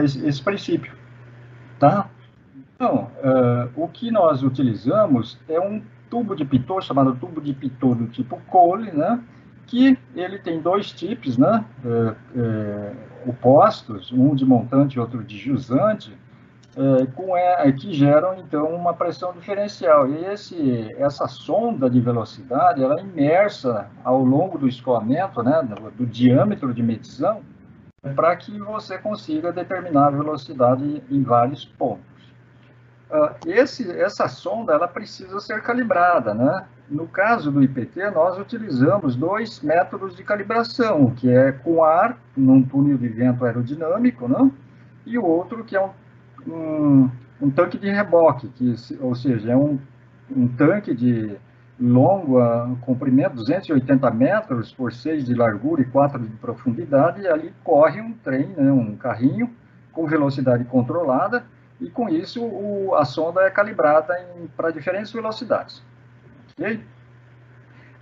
esse princípio, tá? Então, o que nós utilizamos é um tubo de pitot, chamado tubo de pitot do tipo Cole, né, que ele tem dois tipos, né, opostos, um de montante e outro de jusante, que geram, então, uma pressão diferencial. E essa sonda de velocidade, ela é imersa ao longo do escoamento, né, do diâmetro de medição, para que você consiga determinar a velocidade em vários pontos. Essa sonda, ela precisa ser calibrada, né? No caso do IPT, nós utilizamos dois métodos de calibração, que é com ar, num túnel de vento aerodinâmico, né? E o outro que é um tanque de reboque, ou seja, é um tanque de longo comprimento, 280 metros por 6 de largura e 4 de profundidade, e ali corre um trem, né, um carrinho, com velocidade controlada, e com isso a sonda é calibrada para diferentes velocidades. Okay?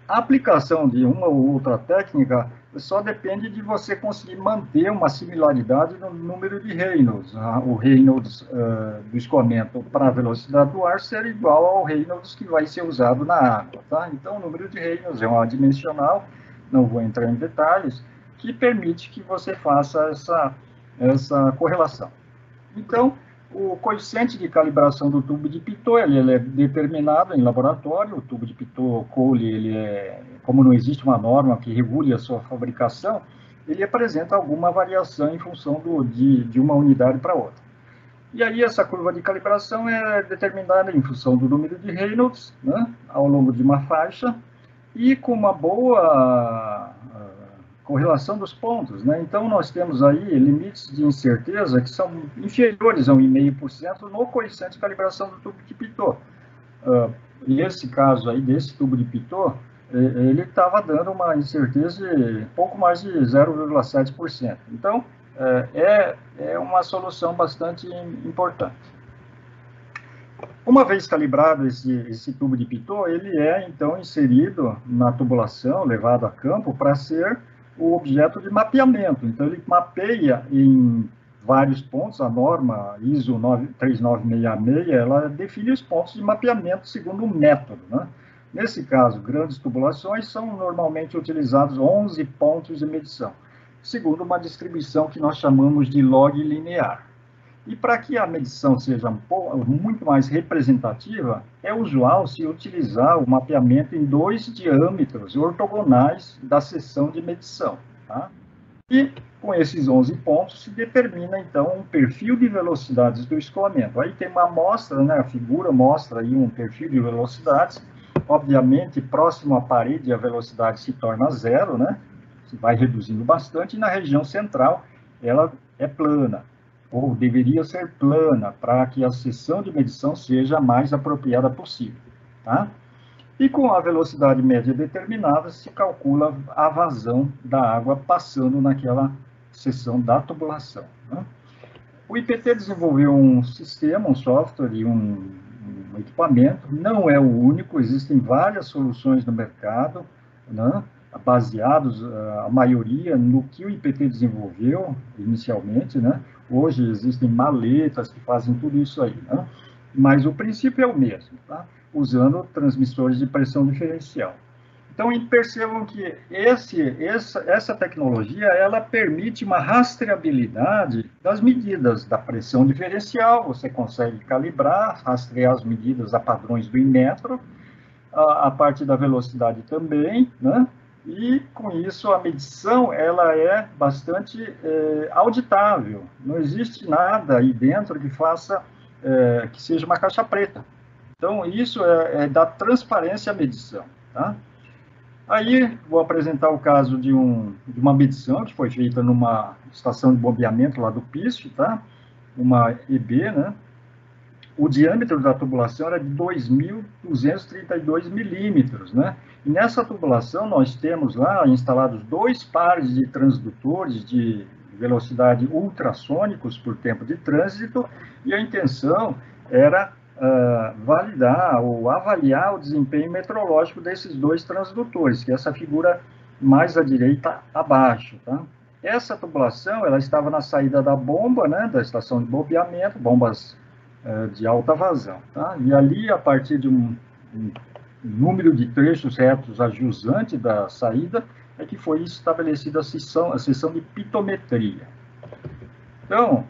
A aplicação de uma ou outra técnica só depende de você conseguir manter uma similaridade no número de Reynolds. O Reynolds do escoamento para a velocidade do ar ser igual ao Reynolds que vai ser usado na água. Tá? Então, o número de Reynolds é uma dimensional, não vou entrar em detalhes, que permite que você faça essa correlação. Então, o coeficiente de calibração do tubo de pitot, ele é determinado em laboratório. O tubo de pitot Cole, como não existe uma norma que regule a sua fabricação, ele apresenta alguma variação em função de uma unidade para outra. E aí essa curva de calibração é determinada em função do número de Reynolds, né, ao longo de uma faixa, e com uma boa correlação dos pontos, né? Então, nós temos aí limites de incerteza que são inferiores a 1,5% no coeficiente de calibração do tubo de pitot. E esse caso aí, desse tubo de pitot, ele estava dando uma incerteza de pouco mais de 0,7%. Então, é uma solução bastante importante. Uma vez calibrado esse tubo de pitot, ele é, então, inserido na tubulação, levado a campo para ser o objeto de mapeamento. Então, ele mapeia em vários pontos. A norma ISO 3966, ela define os pontos de mapeamento segundo um método, né? Nesse caso, grandes tubulações são normalmente utilizados 11 pontos de medição, segundo uma distribuição que nós chamamos de log linear. E para que a medição seja muito mais representativa, é usual se utilizar o mapeamento em dois diâmetros ortogonais da seção de medição. Tá? E com esses 11 pontos se determina, então, um perfil de velocidades do escoamento. Aí tem uma amostra, né, a figura mostra aí um perfil de velocidades. Obviamente, próximo à parede, a velocidade se torna zero, né? Se vai reduzindo bastante, e na região central ela é plana, ou deveria ser plana, para que a seção de medição seja a mais apropriada possível. Tá? E com a velocidade média determinada, se calcula a vazão da água passando naquela seção da tubulação. Né? O IPT desenvolveu um sistema, um software e um equipamento, não é o único, existem várias soluções no mercado, né? Baseados, a maioria, no que o IPT desenvolveu inicialmente, né? Hoje existem maletas que fazem tudo isso aí, né? Mas o princípio é o mesmo, tá? Usando transmissores de pressão diferencial. Então, percebam que essa tecnologia, ela permite uma rastreabilidade das medidas da pressão diferencial, você consegue calibrar, rastrear as medidas a padrões do Inmetro, a parte da velocidade também, né? E, com isso, a medição ela é bastante auditável. Não existe nada aí dentro que faça, que seja uma caixa preta. Então, isso dá transparência à medição. Tá? Aí, vou apresentar o caso de uma medição que foi feita numa estação de bombeamento lá do PISF, tá? Uma EB, né? o diâmetro da tubulação era de 2.232 milímetros, né? E nessa tubulação nós temos lá instalados 2 pares de transdutores de velocidade ultrassônicos por tempo de trânsito, e a intenção era validar ou avaliar o desempenho metrológico desses 2 transdutores, que é essa figura mais à direita abaixo, tá? Essa tubulação, ela estava na saída da bomba, né, da estação de bombeamento, bombas de alta vazão, tá? E ali, a partir de um número de trechos retos ajusante da saída, é que foi estabelecida a seção de pitometria. Então,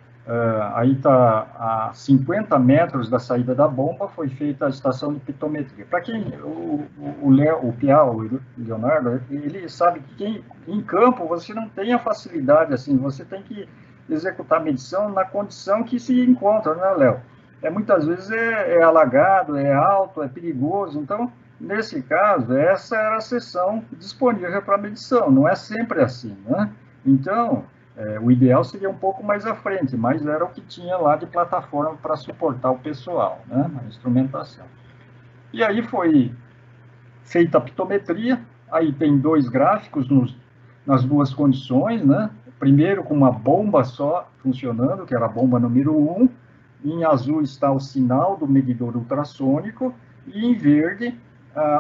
aí está a 50 metros da saída da bomba, foi feita a estação de pitometria. Para quem, o Piá, o Leonardo, ele sabe que em campo você não tem a facilidade, assim, você tem que executar a medição na condição que se encontra, né, Léo? Muitas vezes é alagado, é alto, é perigoso. Então, nesse caso, essa era a seção disponível para medição. Não é sempre assim, né? Então, o ideal seria um pouco mais à frente, mas era o que tinha lá de plataforma para suportar o pessoal, né? A instrumentação. E aí foi feita a pitometria. Aí tem 2 gráficos nas 2 condições, né? Primeiro com uma bomba só funcionando, que era a bomba número 1. Em azul está o sinal do medidor ultrassônico e em verde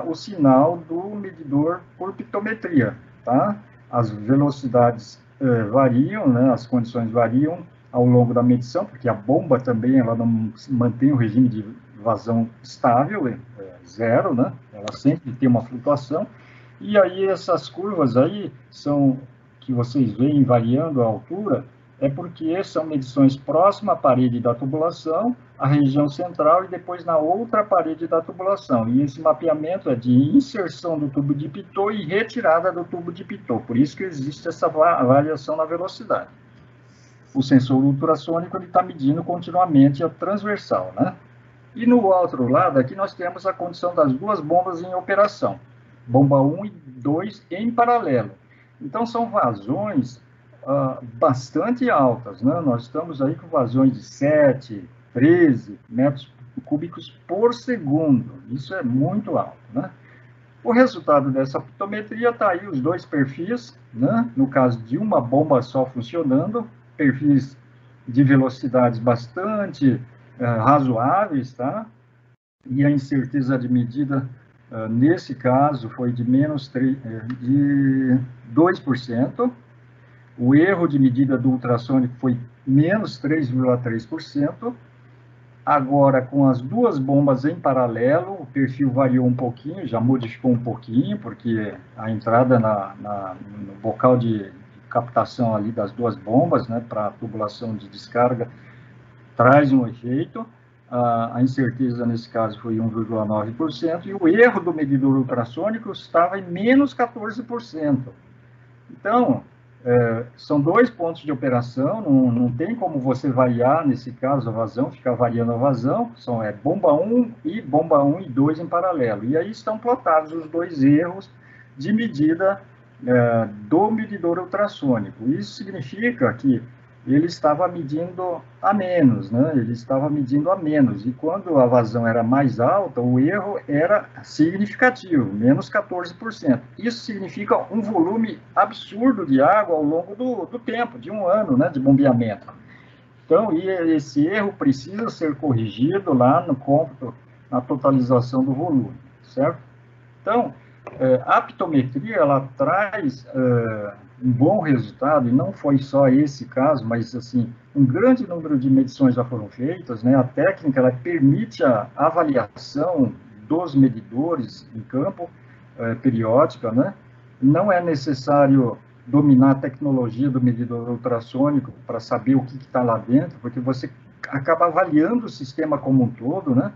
o sinal do medidor por pitometria, tá? As velocidades variam, né? As condições variam ao longo da medição, porque a bomba também ela não mantém o regime de vazão estável, zero, né? Ela sempre tem uma flutuação. E aí essas curvas aí são que vocês veem variando a altura, é porque são medições próximas à parede da tubulação, a região central e depois na outra parede da tubulação. E esse mapeamento é de inserção do tubo de Pitot e retirada do tubo de Pitot. Por isso que existe essa variação na velocidade. O sensor ultrassônico está medindo continuamente a transversal, né? E no outro lado, aqui nós temos a condição das 2 bombas em operação. Bomba 1 e 2 em paralelo. Então, são vazões bastante altas, né? Nós estamos aí com vazões de 7, 13 metros cúbicos por segundo. Isso é muito alto, né? O resultado dessa pitometria está aí os 2 perfis, né? No caso de uma bomba só funcionando, perfis de velocidades bastante razoáveis, tá? E a incerteza de medida, nesse caso, foi de de 2%. O erro de medida do ultrassônico foi menos 3,3%. Agora, com as 2 bombas em paralelo, o perfil variou um pouquinho, já modificou um pouquinho, porque a entrada no bocal de captação ali das 2 bombas, né, para a tubulação de descarga, traz um efeito. A incerteza, nesse caso, foi 1,9%, e o erro do medidor ultrassônico estava em menos 14%. Então, são 2 pontos de operação, não tem como você variar, nesse caso, a vazão, ficar variando a vazão, bomba 1 e bomba 1 e 2 em paralelo. E aí estão plotados os 2 erros de medida do medidor ultrassônico. Isso significa que ele estava medindo a menos, né? Ele estava medindo a menos, e quando a vazão era mais alta, o erro era significativo, menos 14%. Isso significa um volume absurdo de água ao longo do tempo, de um ano, né, de bombeamento. Então, esse erro precisa ser corrigido lá no cômputo, na totalização do volume, certo? Então, a pitometria, ela traz um bom resultado, e não foi só esse caso, mas, assim, um grande número de medições já foram feitas, né? A técnica, ela permite a avaliação dos medidores em campo, periódica, né? Não é necessário dominar a tecnologia do medidor ultrassônico para saber o que está lá dentro, porque você acaba avaliando o sistema como um todo, né?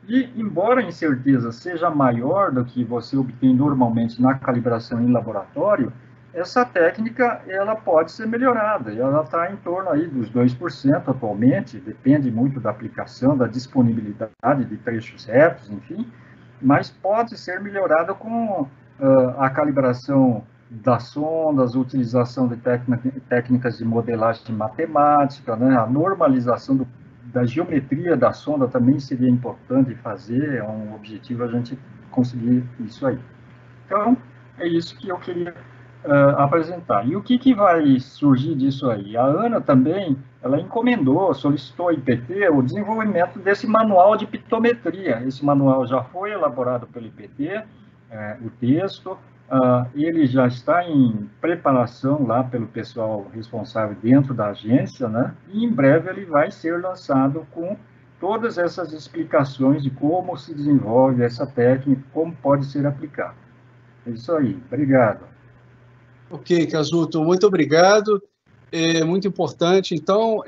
E, embora a incerteza seja maior do que você obtém normalmente na calibração em laboratório, essa técnica ela pode ser melhorada. Ela está em torno aí dos 2% atualmente, depende muito da aplicação, da disponibilidade de trechos retos, enfim, mas pode ser melhorada com a calibração das sondas, a utilização de técnicas de modelagem matemática, né, a normalização da geometria da sonda também seria importante fazer, é um objetivo a gente conseguir isso aí. Então, é isso que eu queria apresentar. E o que vai surgir disso aí? A ANA também, ela encomendou, solicitou ao IPT o desenvolvimento desse manual de pictometria. Esse manual já foi elaborado pelo IPT, o texto, ele já está em preparação lá pelo pessoal responsável dentro da agência, né? E em breve ele vai ser lançado com todas essas explicações de como se desenvolve essa técnica, como pode ser aplicada. É isso aí, obrigado. Ok, Kazuto, muito obrigado. É muito importante, então,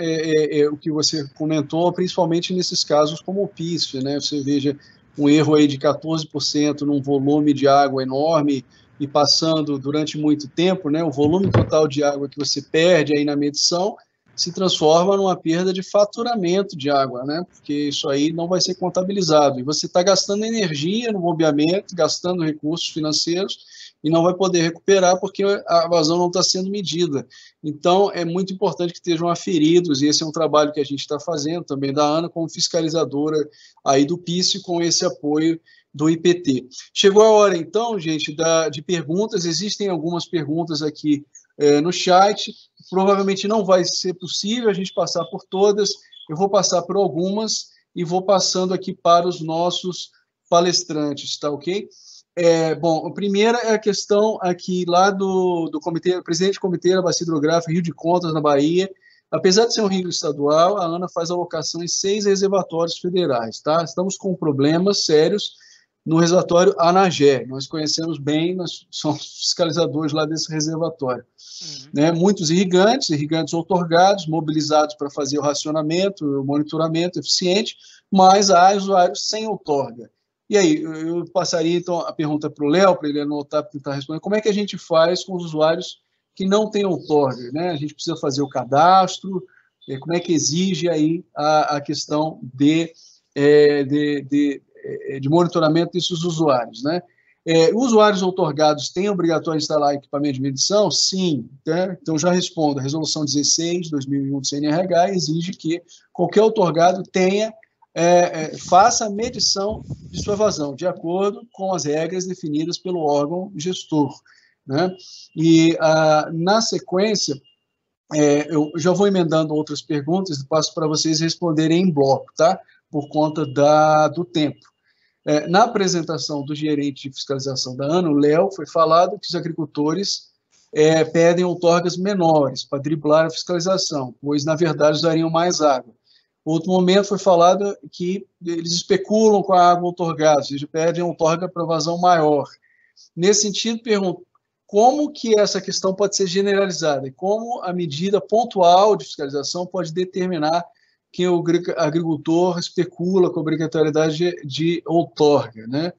o que você comentou, principalmente nesses casos como o PISF, né? Você veja um erro aí de 14% num volume de água enorme e passando durante muito tempo, né? O volume total de água que você perde aí na medição se transforma numa perda de faturamento de água, né? Porque isso aí não vai ser contabilizado. E você está gastando energia no bombeamento, gastando recursos financeiros e não vai poder recuperar porque a vazão não está sendo medida. Então, é muito importante que estejam aferidos, e esse é um trabalho que a gente está fazendo também da ANA como fiscalizadora aí do PIS com esse apoio do IPT. Chegou a hora, então, gente, de perguntas. Existem algumas perguntas aqui no chat. Provavelmente não vai ser possível a gente passar por todas. Eu vou passar por algumas e vou passando aqui para os nossos palestrantes, tá ok? Bom, a primeira é a questão aqui lá do comitê, presidente do Comitê da Bacia Hidrográfica Rio de Contas, na Bahia. Apesar de ser um rio estadual, a ANA faz alocação em 6 reservatórios federais, tá? Estamos com problemas sérios no reservatório Anagé. Nós conhecemos bem, nós somos fiscalizadores lá desse reservatório. Né? Muitos irrigantes outorgados, mobilizados para fazer o racionamento, o monitoramento eficiente, mas há usuários sem outorga. E aí, eu passaria, então, a pergunta para o Léo, para ele anotar, para tentar responder, como é que a gente faz com os usuários que não têm outorga, né? A gente precisa fazer o cadastro, como é que exige aí a questão de monitoramento desses usuários, né? Usuários outorgados têm obrigatório instalar equipamento de medição? Sim. Né? Então, já respondo, a resolução 16/2001 do CNRH exige que qualquer outorgado faça a medição de sua vazão, de acordo com as regras definidas pelo órgão gestor. Né? E, na sequência, eu já vou emendando outras perguntas e passo para vocês responderem em bloco, tá? Por conta do tempo. Na apresentação do gerente de fiscalização da ANA, o Léo, foi falado que os agricultores pedem outorgas menores para driblar a fiscalização, pois, na verdade, usariam mais água. Outro momento foi falado que eles especulam com a água outorgada, ou seja, pedem outorga para vazão maior. Nesse sentido, pergunto, como que essa questão pode ser generalizada e como a medida pontual de fiscalização pode determinar que o agricultor especula com a obrigatoriedade de outorga, né?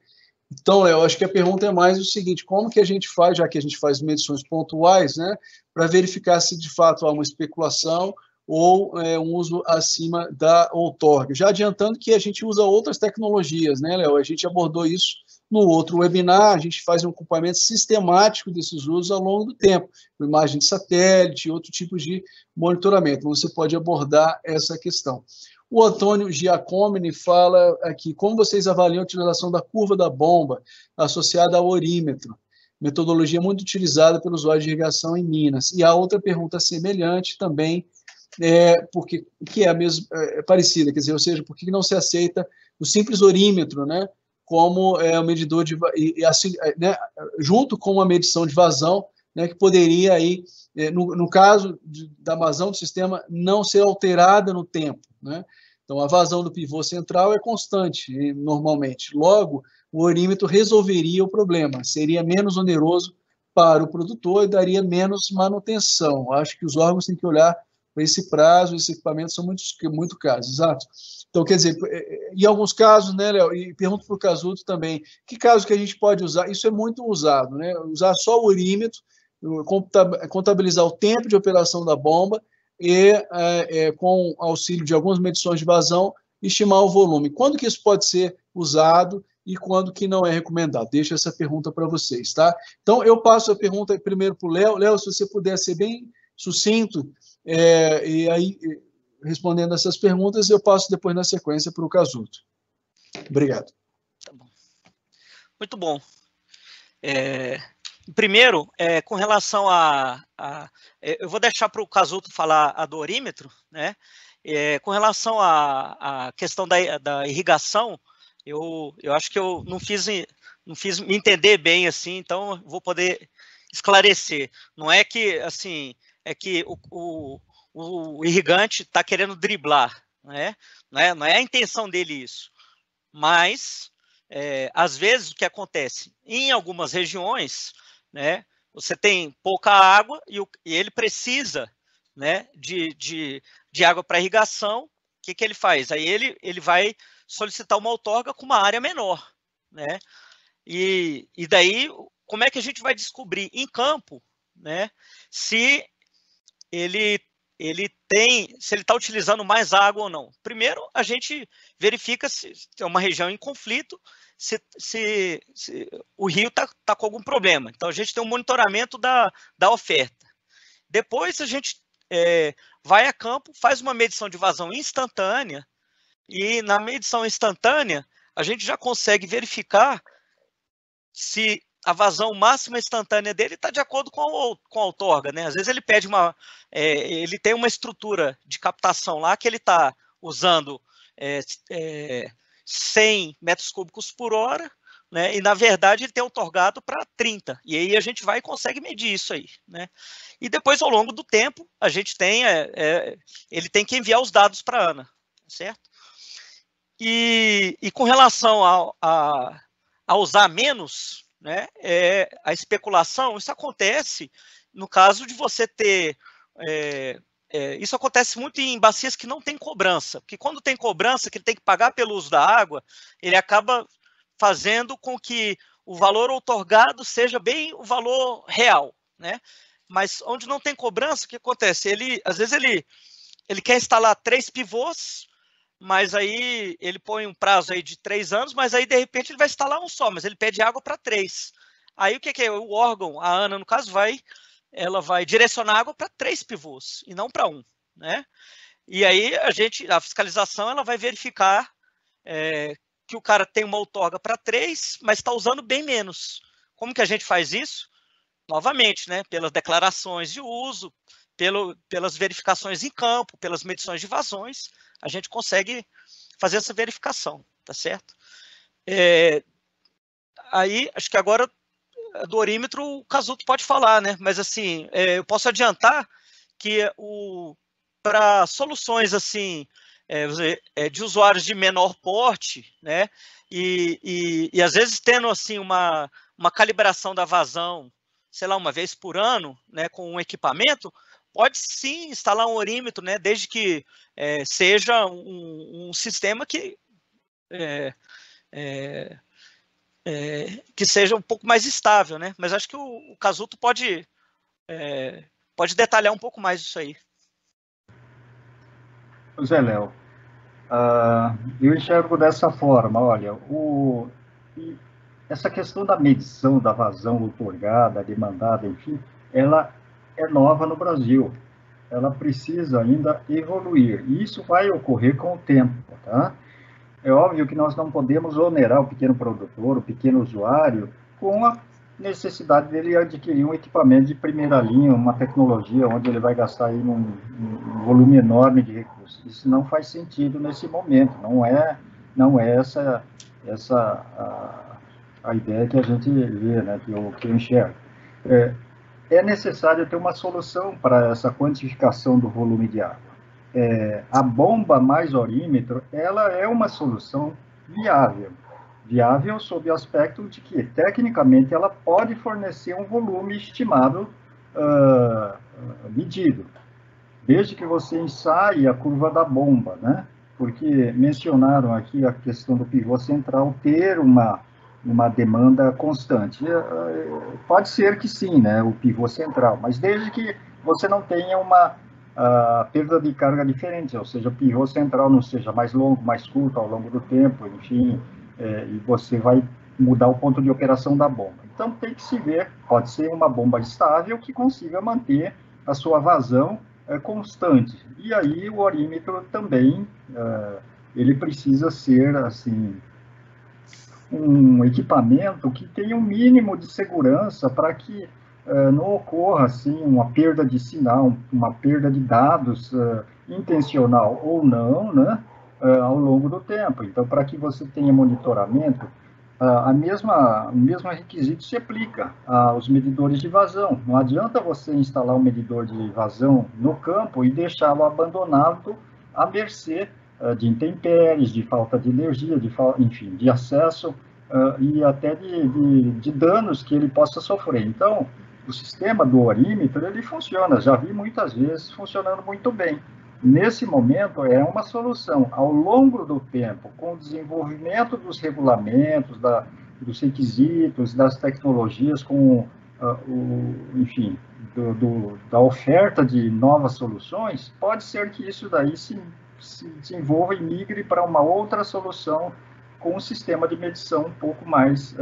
Então, Léo, acho que a pergunta é mais o seguinte, como que a gente faz, já que a gente faz medições pontuais, né, para verificar se de fato há uma especulação ou um uso acima da outorga. Já adiantando que a gente usa outras tecnologias, né, Léo? A gente abordou isso no outro webinar, a gente faz um acompanhamento sistemático desses usos ao longo do tempo, com imagem de satélite e outro tipo de monitoramento. Então, você pode abordar essa questão. O Antônio Giacomini fala aqui, como vocês avaliam a utilização da curva da bomba associada ao orímetro? Metodologia muito utilizada pelos usuários de irrigação em Minas. E a outra pergunta semelhante também, porque que é a mesma, parecida, quer dizer, ou seja, por que não se aceita o simples orímetro, né, como o medidor de, assim, né, junto com uma medição de vazão, né, que poderia aí, no caso da vazão do sistema, não ser alterada no tempo, né? Então, a vazão do pivô central é constante, normalmente. Logo, o orímetro resolveria o problema, seria menos oneroso para o produtor e daria menos manutenção. Acho que os órgãos têm que olhar para esse prazo, esses equipamentos são muito caros, exato. Então, quer dizer, em alguns casos, né, Léo, e pergunto para o Kazuto também, que caso que a gente pode usar? Isso é muito usado, né? Usar só o orímetro, contabilizar o tempo de operação da bomba e, com auxílio de algumas medições de vazão, estimar o volume. Quando que isso pode ser usado e quando que não é recomendado? Deixo essa pergunta para vocês, tá? Então, eu passo a pergunta primeiro para o Léo. Léo, se você puder ser bem sucinto, e aí respondendo essas perguntas, eu passo depois na sequência para o Casuto. Obrigado. Tá bom. Muito bom. Primeiro, com relação eu vou deixar para o Casuto falar a do orímetro, né? Com relação à questão da irrigação, eu acho que eu não fiz me entender bem, assim, então vou poder esclarecer. Não é que, assim, é que o irrigante está querendo driblar, né? Não é a intenção dele isso, mas, às vezes, o que acontece? Em algumas regiões, né, você tem pouca água e ele precisa, né, de água para irrigação. O que ele faz? Aí ele vai solicitar uma outorga com uma área menor, né? E daí, como é que a gente vai descobrir em campo, né, se ele está utilizando mais água ou não? Primeiro, a gente verifica se é uma região em conflito, se o rio está com algum problema. Então, a gente tem um monitoramento da oferta. Depois, a gente vai a campo, faz uma medição de vazão instantânea, e na medição instantânea, a gente já consegue verificar se a vazão máxima instantânea dele está de acordo com a outorga, né? Às vezes ele pede ele tem uma estrutura de captação lá que ele está usando 100 metros cúbicos por hora, né? E na verdade ele tem outorgado para 30. E aí a gente vai e consegue medir isso aí, né? E depois, ao longo do tempo, a gente tem ele tem que enviar os dados para a ANA, certo? E com relação a usar menos, né, a especulação, isso acontece no caso de você ter... isso acontece muito em bacias que não tem cobrança, porque quando tem cobrança, que ele tem que pagar pelo uso da água, ele acaba fazendo com que o valor outorgado seja bem o valor real, né? Mas onde não tem cobrança, o que acontece? Às vezes ele quer instalar 3 pivôs, mas aí ele põe um prazo aí de 3 anos, mas aí de repente ele vai instalar um só, mas ele pede água para 3. Aí o que é? O órgão, a ANA no caso, ela vai direcionar água para 3 pivôs e não para 1, né? E aí a fiscalização, ela vai verificar que o cara tem uma outorga para 3, mas está usando bem menos. Como que a gente faz isso? Novamente, né? Pelas declarações de uso, pelas verificações em campo, pelas medições de vazões, a gente consegue fazer essa verificação, tá certo? Aí, acho que agora, do orímetro, o Casuto pode falar, né? Mas, assim, eu posso adiantar que para soluções, assim, de usuários de menor porte, né? E às vezes tendo, assim, uma calibração da vazão, sei lá, uma vez por ano, né, com um equipamento, pode sim instalar um orímetro, né, desde que seja um sistema que seja um pouco mais estável, né? Mas acho que o Casuto pode detalhar um pouco mais isso aí. Zé Léo, eu enxergo dessa forma, olha, essa questão da medição da vazão outorgada, demandada, enfim, ela é nova no Brasil. Ela precisa ainda evoluir. E isso vai ocorrer com o tempo, tá? É óbvio que nós não podemos onerar o pequeno produtor, o pequeno usuário, com a necessidade dele adquirir um equipamento de primeira linha, uma tecnologia onde ele vai gastar aí um volume enorme de recursos. Isso não faz sentido nesse momento, não é essa a ideia que a gente vê, né, que eu enxergo. É necessário ter uma solução para essa quantificação do volume de água. A bomba mais orímetro, ela é uma solução viável. Viável sob o aspecto de que, tecnicamente, ela pode fornecer um volume estimado medido, desde que você ensaie a curva da bomba, né? Porque mencionaram aqui a questão do pivô central ter uma demanda constante. Pode ser que sim, né, o pivô central, mas desde que você não tenha uma perda de carga diferente, ou seja, o pivô central não seja mais longo, mais curto ao longo do tempo, enfim, e você vai mudar o ponto de operação da bomba. Então, tem que se ver, pode ser uma bomba estável que consiga manter a sua vazão constante. E aí o orímetro também, ele precisa ser, assim, um equipamento que tenha um mínimo de segurança para que não ocorra, assim, uma perda de sinal, uma perda de dados intencional ou não, né, ao longo do tempo. Então, para que você tenha monitoramento, o mesmo requisito se aplica aos medidores de vazão. Não adianta você instalar um medidor de vazão no campo e deixá-lo abandonado à mercê de intempéries, de falta de energia, enfim, de acesso e até de danos que ele possa sofrer. Então, o sistema do orímetro, ele funciona, já vi muitas vezes funcionando muito bem. Nesse momento, é uma solução. Ao longo do tempo, com o desenvolvimento dos regulamentos, dos requisitos, das tecnologias, com enfim, da oferta de novas soluções, pode ser que isso daí se desenvolva e migre para uma outra solução com um sistema de medição um pouco mais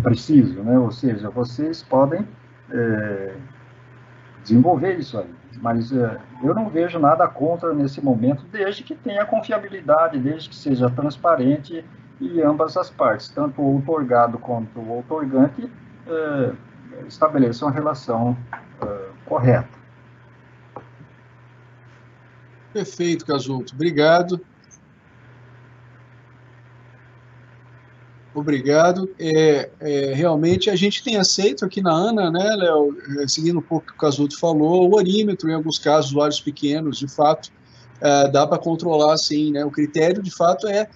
preciso, né? Ou seja, vocês podem desenvolver isso aí, mas eu não vejo nada contra nesse momento, desde que tenha confiabilidade, desde que seja transparente e ambas as partes, tanto o outorgado quanto o outorgante, estabeleçam a relação correta. Perfeito, Casuto. Obrigado. Obrigado. Realmente a gente tem aceito aqui na ANA, né, Léo, seguindo um pouco o que o Casuto falou, o orímetro, em alguns casos, usuários pequenos, de fato, dá para controlar, sim, né? O critério, de fato, é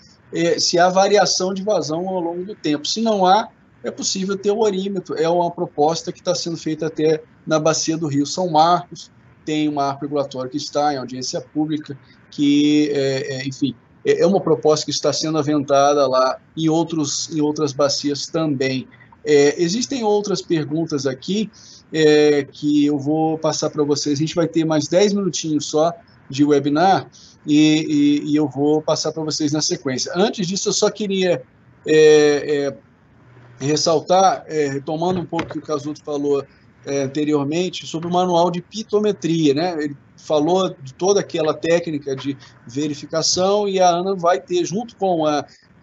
se há variação de vazão ao longo do tempo. Se não há, é possível ter o orímetro. É uma proposta que está sendo feita até na bacia do Rio São Marcos, tem um marco regulatório que está em audiência pública, que, enfim, é uma proposta que está sendo aventada lá em outras bacias também. Existem outras perguntas aqui que eu vou passar para vocês. A gente vai ter mais 10 minutinhos só de webinar e eu vou passar para vocês na sequência. Antes disso, eu só queria ressaltar, retomando um pouco o que o Casuto falou anteriormente, sobre o manual de pitometria, né? Ele falou de toda aquela técnica de verificação e a ANA vai ter, junto com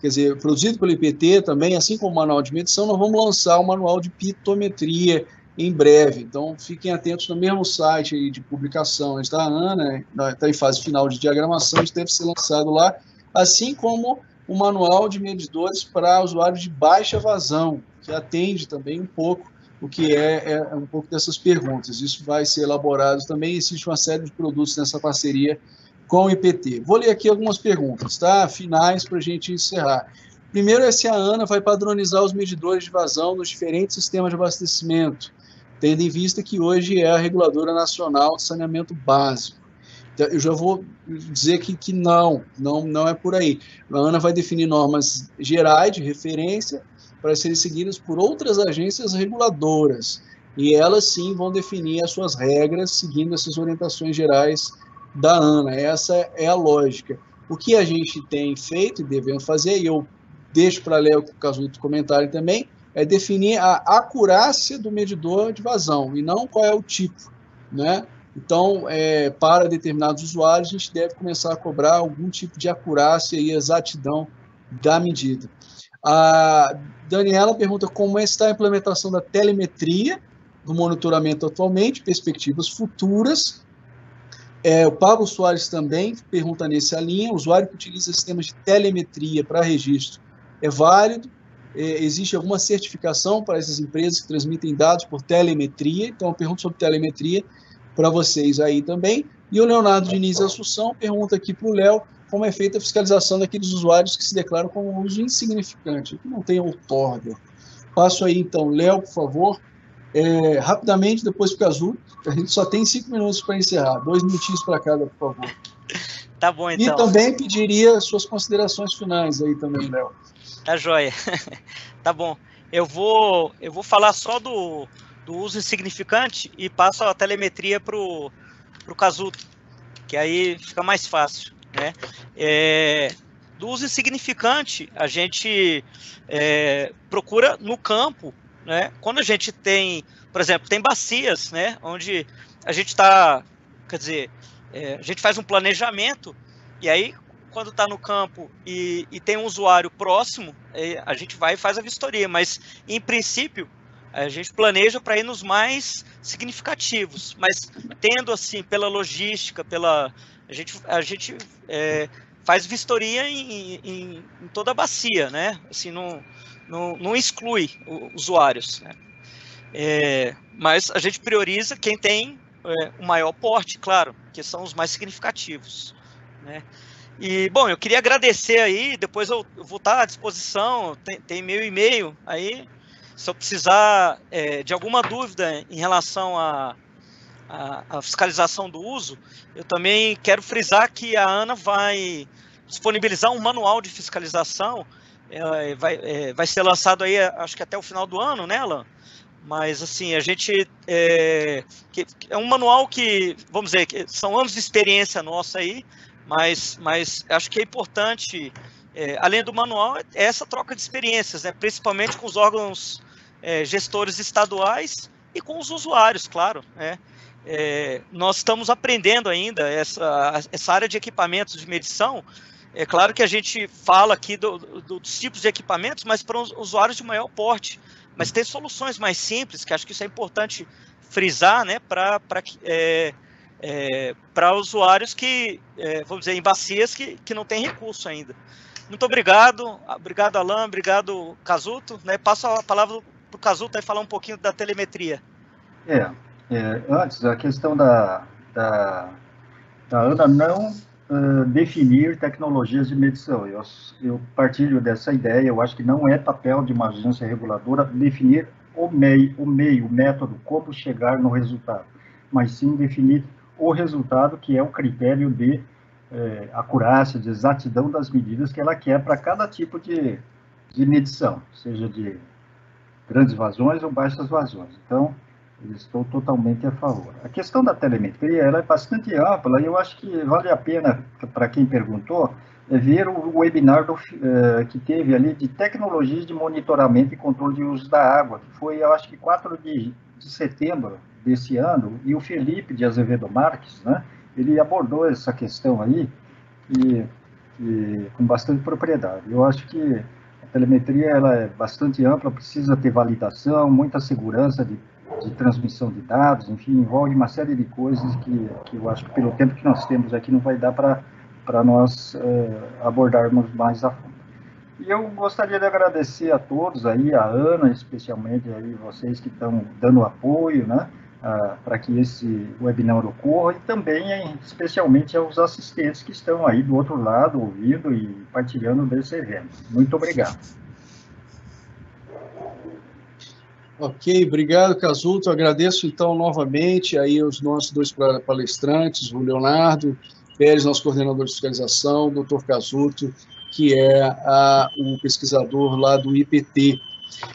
quer dizer, produzido pelo IPT também, assim como o manual de medição, nós vamos lançar o manual de pitometria em breve. Então, fiquem atentos no mesmo site aí de publicações da ANA, está em fase final de diagramação, isso deve ser lançado lá, assim como o manual de medidores para usuários de baixa vazão, que atende também um pouco o que é um pouco dessas perguntas. Isso vai ser elaborado também, existe uma série de produtos nessa parceria com o IPT. Vou ler aqui algumas perguntas, tá? Finais para a gente encerrar. Primeiro é se a ANA vai padronizar os medidores de vazão nos diferentes sistemas de abastecimento, tendo em vista que hoje é a Reguladora Nacional de Saneamento Básico. Eu já vou dizer que não é por aí. A ANA vai definir normas gerais de referência para serem seguidas por outras agências reguladoras, e elas sim vão definir as suas regras seguindo essas orientações gerais da ANA. Essa é a lógica. O que a gente tem feito e devemos fazer, e eu deixo para ler o que o Casuto comentário também, é definir a acurácia do medidor de vazão, e não qual é o tipo, né? Então, para determinados usuários, a gente deve começar a cobrar algum tipo de acurácia e exatidão da medida. A Daniela pergunta como está a implementação da telemetria do monitoramento atualmente, perspectivas futuras. O Pablo Soares também pergunta nessa linha, o usuário que utiliza sistemas de telemetria para registro é válido? Existe alguma certificação para essas empresas que transmitem dados por telemetria? Então, eu pergunto sobre telemetria para vocês aí também. E o Leonardo Diniz Assunção pergunta aqui para o Léo como é feita a fiscalização daqueles usuários que se declaram como uso insignificante, que não tem outorga. Passo aí, então, Léo, por favor, rapidamente, depois para o Casuto, a gente só tem 5 minutos para encerrar, 2 minutinhos para cada, por favor. Tá bom, então. E também pediria suas considerações finais aí também, Léo. Tá joia. Tá bom. Eu vou falar só do uso insignificante e passo a telemetria para o Casuto, que aí fica mais fácil, né? Do uso insignificante, a gente procura no campo né? Quando a gente tem, por exemplo, tem bacias, né, onde a gente está, quer dizer, a gente faz um planejamento e aí quando está no campo e tem um usuário próximo, a gente vai e faz a vistoria, mas em princípio a gente planeja para ir nos mais significativos, mas tendo assim pela logística, a gente faz vistoria em toda a bacia, né? Assim, não exclui usuários, né? Mas a gente prioriza quem tem o maior porte, claro, que são os mais significativos, né? E, bom, eu queria agradecer aí, depois eu vou estar à disposição, tem meu e-mail aí, se eu precisar de alguma dúvida em relação à fiscalização do uso, eu também quero frisar que a ANA vai disponibilizar um manual de fiscalização, vai ser lançado aí, acho que até o final do ano, né, Alan? Mas, assim, a gente... é um manual que, vamos dizer, que são anos de experiência nossa aí, mas acho que é importante, além do manual, essa troca de experiências, né, principalmente com os órgãos gestores estaduais e com os usuários, claro, né? Nós estamos aprendendo ainda essa área de equipamentos de medição. É claro que a gente fala aqui dos tipos de equipamentos, mas para os usuários de maior porte. Mas tem soluções mais simples, que acho que isso é importante frisar, né, para usuários que, vamos dizer, em bacias que não têm recurso ainda. Muito obrigado, Alan, obrigado, Casuto, né? Passo a palavra para o Casuto aí falar um pouquinho da telemetria. Antes, a questão da ANA não definir tecnologias de medição. Eu partilho dessa ideia, eu acho que não é papel de uma agência reguladora definir o método, como chegar no resultado, mas sim definir o resultado, que é o critério de acurácia, de exatidão das medidas que ela quer para cada tipo de medição, seja de grandes vazões ou baixas vazões. Então, eu estou totalmente a favor. A questão da telemetria, ela é bastante ampla e eu acho que vale a pena, para quem perguntou, ver o webinar que teve ali de tecnologias de monitoramento e controle de uso da água, que foi, eu acho que 4 de setembro desse ano, e o Felipe de Azevedo Marques, né, ele abordou essa questão aí e com bastante propriedade. Eu acho que a telemetria ela é bastante ampla, precisa ter validação, muita segurança de transmissão de dados, enfim, envolve uma série de coisas que eu acho que pelo tempo que nós temos aqui não vai dar para nós abordarmos mais a fundo. E eu gostaria de agradecer a todos aí, a Ana, especialmente aí vocês que estão dando apoio, né, para que esse webinar ocorra, e também, especialmente, aos assistentes que estão aí do outro lado, ouvindo e partilhando desse evento. Muito obrigado. Ok, obrigado, Casuto. Agradeço, então, novamente aí aos nossos 2 palestrantes, o Leonardo Pérez, nosso coordenador de fiscalização, o Dr. Casuto, que é o pesquisador lá do IPT,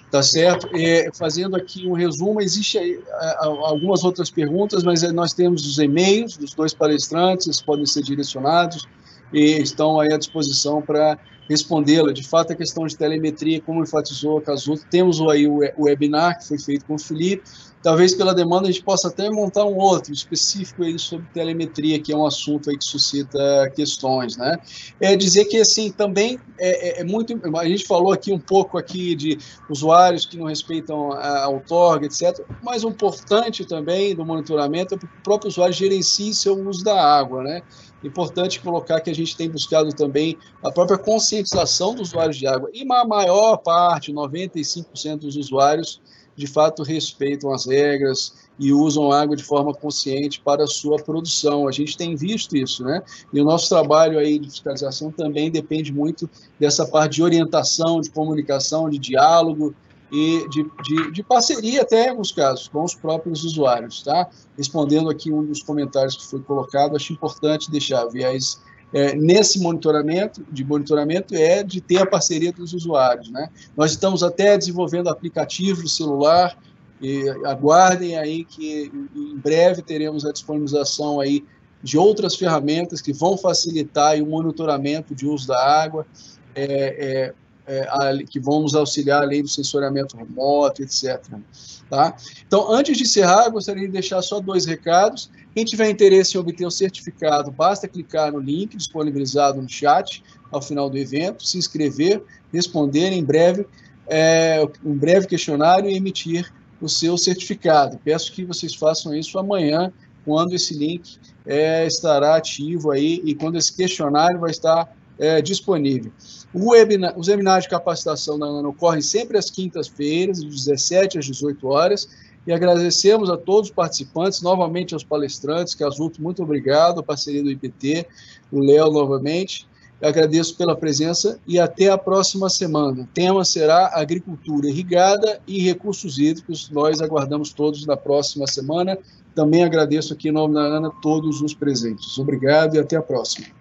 tá certo? Fazendo aqui um resumo, existe aí, algumas outras perguntas, mas nós temos os e-mails dos 2 palestrantes, eles podem ser direcionados e estão aí à disposição para respondê-la. De fato, a questão de telemetria, como enfatizou o Casuto, temos aí o webinar que foi feito com o Felipe, talvez pela demanda a gente possa até montar um outro específico aí sobre telemetria, que é um assunto aí que suscita questões, né? Dizer que, assim, também muito... A gente falou aqui um pouco aqui de usuários que não respeitam a outorga, etc., mas o importante também do monitoramento é que o próprio usuário gerencie seu uso da água, né? Importante colocar que a gente tem buscado também a própria conscientização dos usuários de água, e a maior parte, 95% dos usuários, de fato respeitam as regras e usam água de forma consciente para a sua produção. A gente tem visto isso, né? E o nosso trabalho aí de fiscalização também depende muito dessa parte de orientação, de comunicação, de diálogo e de parceria até, em alguns casos, com os próprios usuários, tá? Respondendo aqui um dos comentários que foi colocado, acho importante deixar viés nesse monitoramento de ter a parceria dos usuários, né? Nós estamos até desenvolvendo aplicativo de celular, e aguardem aí que em breve teremos a disponibilização aí de outras ferramentas que vão facilitar aí o monitoramento de uso da água. que vão nos auxiliar além do sensoriamento remoto, etc. Tá? Então, antes de encerrar, gostaria de deixar só 2 recados. Quem tiver interesse em obter o certificado, basta clicar no link disponibilizado no chat ao final do evento, se inscrever, responder em breve um breve questionário e emitir o seu certificado. Peço que vocês façam isso amanhã, quando esse link estará ativo aí e quando esse questionário vai estar disponível. Os webinários de capacitação da ANA ocorrem sempre às quintas-feiras, de 17 às 18 horas, e agradecemos a todos os participantes, novamente aos palestrantes, Casuto, muito obrigado, a parceria do IPT, o Léo novamente, agradeço pela presença e até a próxima semana. O tema será agricultura irrigada e recursos hídricos, nós aguardamos todos na próxima semana. Também agradeço aqui em nome da ANA todos os presentes. Obrigado e até a próxima.